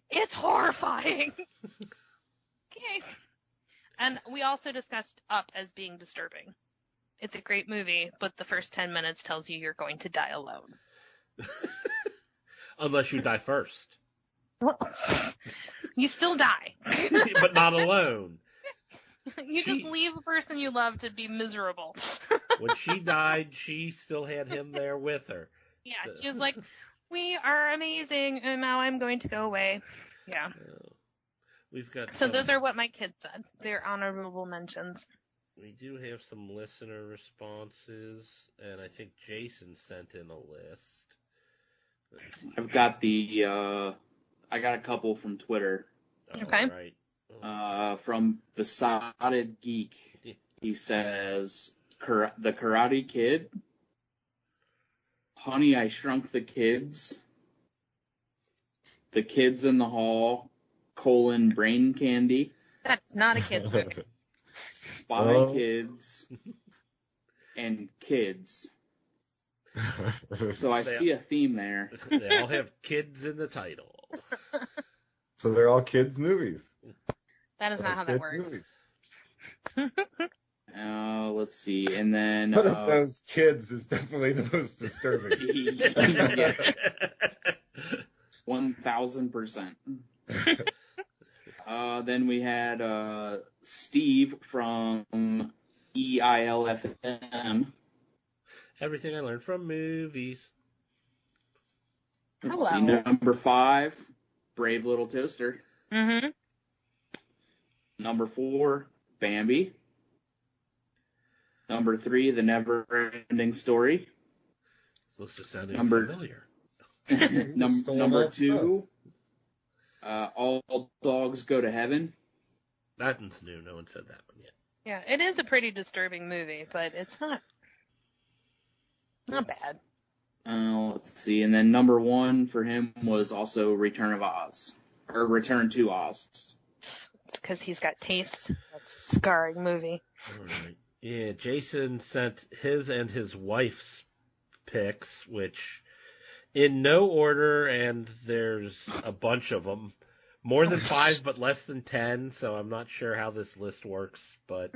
It's horrifying. Okay. And we also discussed Up as being disturbing. It's a great movie, but the first 10 minutes tells you you're going to die alone. Unless you die first. Well, you still die. But not alone. You just leave a person you love to be miserable. When she died, she still had him there with her. Yeah, she was like, we are amazing, and now I'm going to go away. Yeah. We've got So those are what my kids said. They're honorable mentions. We do have some listener responses, and I think Jason sent in a list. I've got I got a couple from Twitter. Okay. All right. From Besotted Geek, he says, The Karate Kid, Honey, I Shrunk the Kids, The Kids in the Hall, Brain Candy. That's not a kid's movie. Spy Kids, and Kids. So I see a theme there. They all have kids in the title. So they're all kids' movies. That is not how that works. Let's see. And then... One of those kids is definitely the most disturbing. 1,000%. Then we had Steve from EILFM. Everything I learned from movies. Let's see, number 5, Brave Little Toaster. Mm-hmm. Number 4, Bambi. Number 3, The Never-Ending Story. This list is sounding familiar. Number 2, All Dogs Go to Heaven. That one's new. No one said that one yet. Yeah, it is a pretty disturbing movie, but it's not bad. Let's see. And then number 1 for him was also Return of Oz. Or Return to Oz. It's because he's got taste. That's a scarring movie. All right. Yeah, Jason sent his and his wife's picks, which in no order, and there's a bunch of them. More than 5, but less than 10, so I'm not sure how this list works, but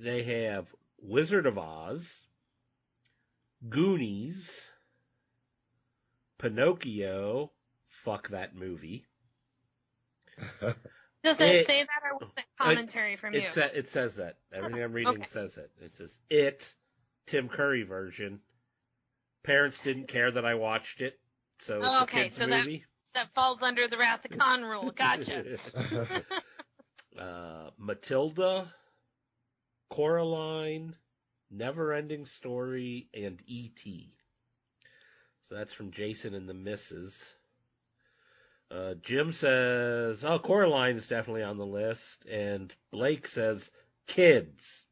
they have Wizard of Oz, Goonies, Pinocchio, fuck that movie. Does it say that, or was it commentary from you? It says that. Everything I'm reading says it. It says It, Tim Curry version. Parents didn't care that I watched it, so it's a kid's movie. That falls under the Wrath of Khan rule. Gotcha. Matilda, Coraline, Never-Ending Story, and E.T. So that's from Jason and the Misses. Jim says, Coraline is definitely on the list. And Blake says, Kids.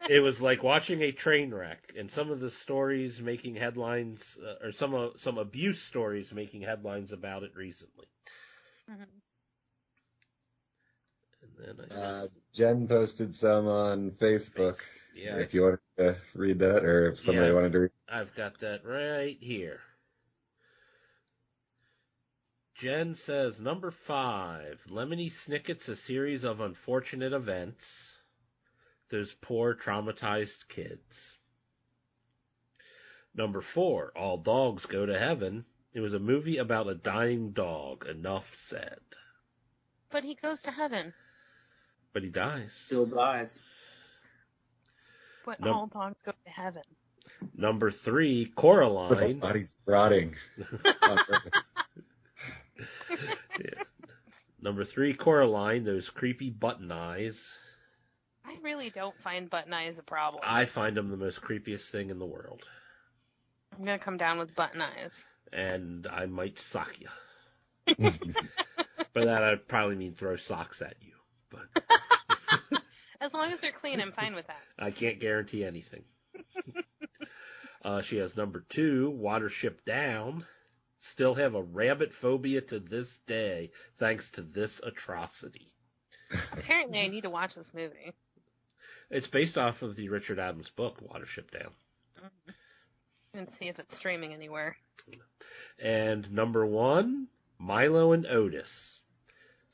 It was like watching a train wreck, and some of the stories making headlines, or some abuse stories making headlines about it recently. Mm-hmm. And then Jen posted some on Facebook. Yeah. If you wanted to read that, or if somebody wanted to read. I've got that right here. Jen says, number 5, Lemony Snicket's A Series of Unfortunate Events. Those poor, traumatized kids. Number 4, All Dogs Go to Heaven. It was a movie about a dying dog. Enough said. But he goes to heaven. But he dies. Still dies. But all dogs go to heaven. Number 3, His Coraline. body's rotting. Yeah. Number 3, Coraline, those creepy button eyes. I really don't find button eyes a problem. I find them the most creepiest thing in the world. I'm going to come down with button eyes. And I might sock you. By that, I'd probably mean throw socks at you. But As long as they're clean, I'm fine with that. I can't guarantee anything. She has number 2, Watership Down. Still have a rabbit phobia to this day, thanks to this atrocity. Apparently, I need to watch this movie. It's based off of the Richard Adams book, Watership Down. And see if it's streaming anywhere. And number 1, Milo and Otis.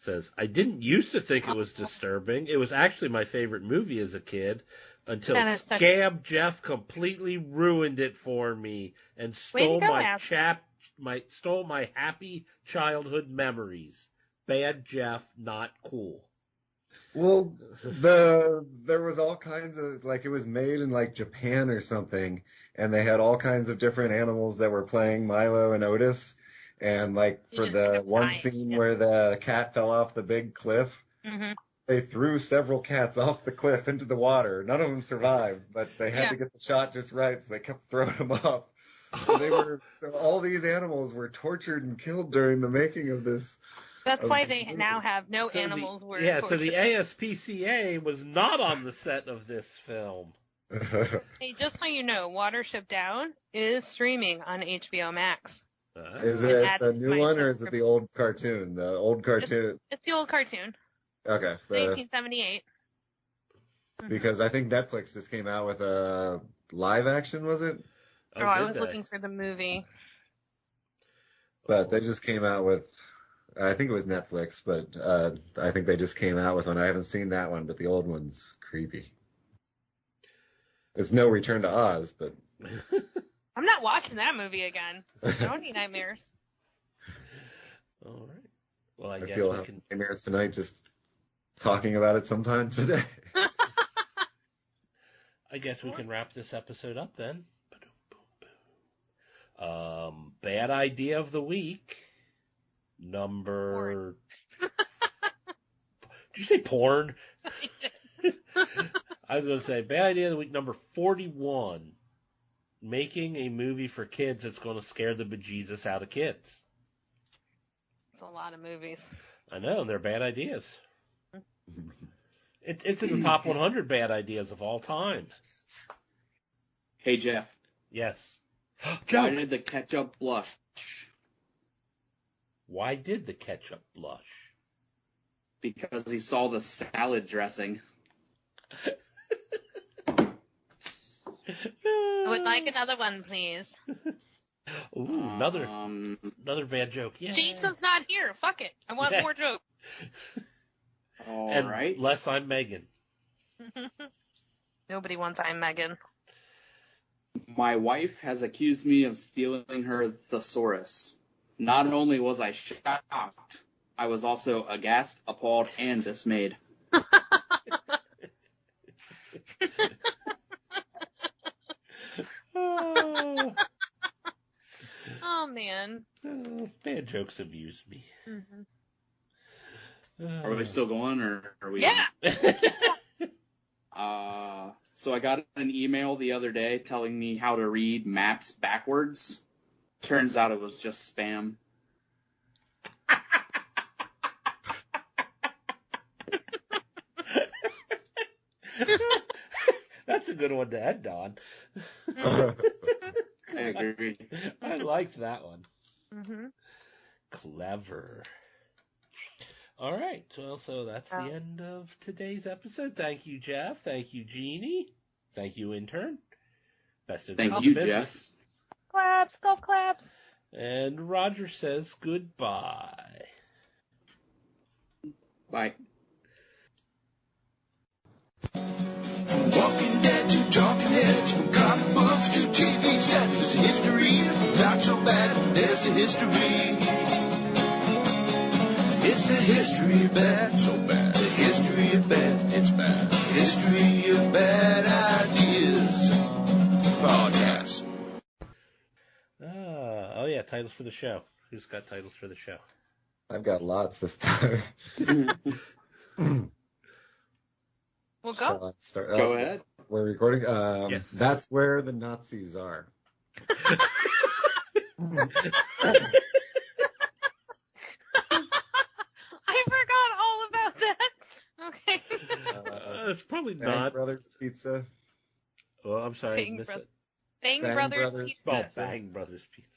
Says, I didn't used to think it was disturbing. It was actually my favorite movie as a kid until Scab Jeff completely ruined it for me and stole stole my happy childhood memories. Bad Jeff, not cool. Well, there was all kinds of, like, it was made in like Japan or something, and they had all kinds of different animals that were playing Milo and Otis. And like for the one scene where the cat fell off the big cliff, they threw several cats off the cliff into the water. None of them survived, but they had to get the shot just right, so they kept throwing them off. So all these animals were tortured and killed during the making of this. That's why they now have no animals were tortured. So the ASPCA was not on the set of this film. Hey, just so you know, Watership Down is streaming on HBO Max. Is it the new one or is it the old cartoon? The old cartoon. It's the old cartoon. Okay. 1978. Because I think Netflix just came out with a live action, was it? Oh, I was looking for the movie. But they just came out with, I think it was Netflix, but I think they just came out with one. I haven't seen that one, but the old one's creepy. It's no Return to Oz, but... I'm not watching that movie again. I don't need nightmares. All right. Well, I guess feel we can nightmares tonight just talking about it sometime today. I guess we can wrap this episode up then. Bad idea of the week. Number. Did you say porn? I was going to say bad idea of the week number 41. Making a movie for kids that's going to scare the bejesus out of kids. It's a lot of movies. I know, and they're bad ideas. It's in the top 100 bad ideas of all time. Hey, Jeff. Yes. Why did the ketchup blush? Why did the ketchup blush? Because he saw the salad dressing. I would like another one, please. Ooh, another bad joke. Yeah. Jason's not here. Fuck it. I want more jokes. All and right. Less I'm Megan. Nobody wants I'm Megan. My wife has accused me of stealing her thesaurus. Not only was I shocked, I was also aghast, appalled, and dismayed. Oh, man. Bad jokes amuse me. Are we still going, or are we? Yeah! So I got an email the other day telling me how to read maps backwards. Turns out it was just spam. That's a good one to end on. I agree. I liked that one. Mm-hmm. Clever. All right. Well, so that's the end of today's episode. Thank you, Jeff. Thank you, Jeannie. Thank you, intern. Best of Thank you, business. Jeff. Claps, golf claps. And Roger says goodbye. Bye. From Walking Dead to Talking Heads, from comic books to TV sets, there's a history, not so bad, there's the history. It's the history of bad, so bad. The history of bad, it's bad. The history of bad ideas. Podcast. Oh yeah, titles for the show. Who's got titles for the show? I've got lots this time. Well, go. Go ahead. We're recording. Yes. That's where the Nazis are. I forgot all about that. Okay. It's probably Bang not. Brothers Pizza. Oh, I'm sorry. I Bang missed Bro- it. Bang Bang Brothers. Brothers Pizza. Oh, Pizza. Bang Brothers Pizza.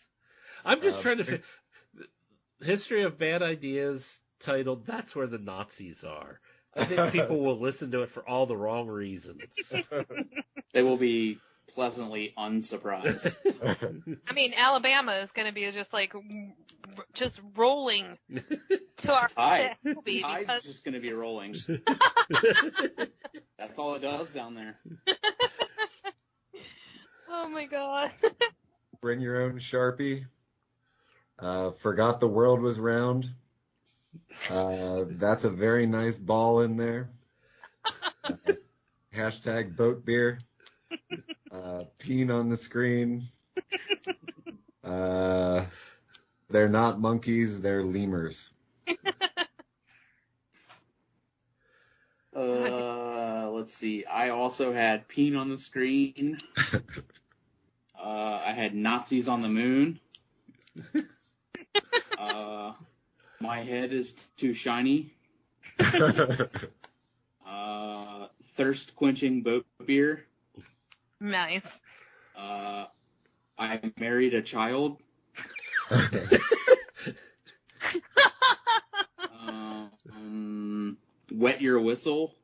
I'm just trying to history of bad ideas titled "That's Where the Nazis Are." I think people will listen to it for all the wrong reasons. They will be pleasantly unsurprised. I mean, Alabama is going to be just rolling to our Tide. movie Tide's because just going to be rolling. That's all it does down there. oh my god. Bring your own Sharpie. Forgot the world was round. That's a very nice ball in there. Hashtag boat beer. Peen on the screen. They're not monkeys, they're lemurs. Let's see. I also had Peen on the screen. I had Nazis on the moon. My head is too shiny. Thirst quenching boat beer. Nice. I married a child. Wet your whistle.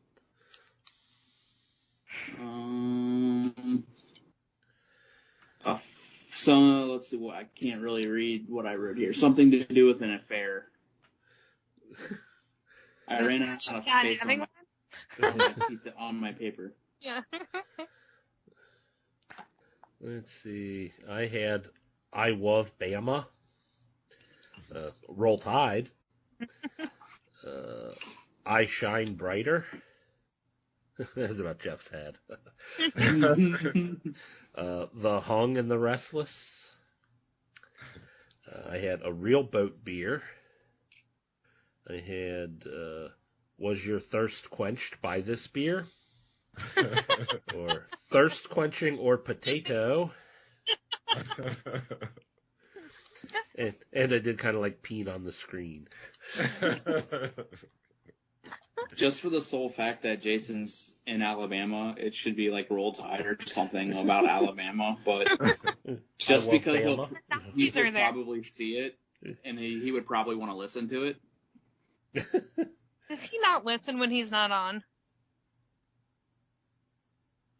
Let's see what I can't really read what I wrote here. Something to do with an affair. I ran out of space on my paper. Yeah. Let's see. I had I Love Bama. Roll Tide. I Shine Brighter. That's about Jeff's head. The Hung and the Restless. I had A Real Boat Beer. I had Was Your Thirst Quenched by This Beer? Or Thirst Quenching or Potato. And I did kind of like Peen on the screen. Just for the sole fact that Jason's in Alabama, it should be like Roll Tide or something about Alabama. But just because he Nazis are would there. probably see it, and he would probably want to listen to it. Does he not listen when he's not on?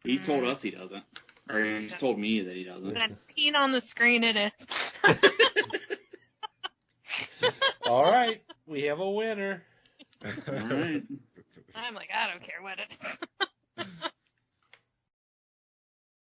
He told us he doesn't. Or he's told me that he doesn't. Then Peen on the screen it is. All right, we have a winner. All right. I'm like, I don't care what it is.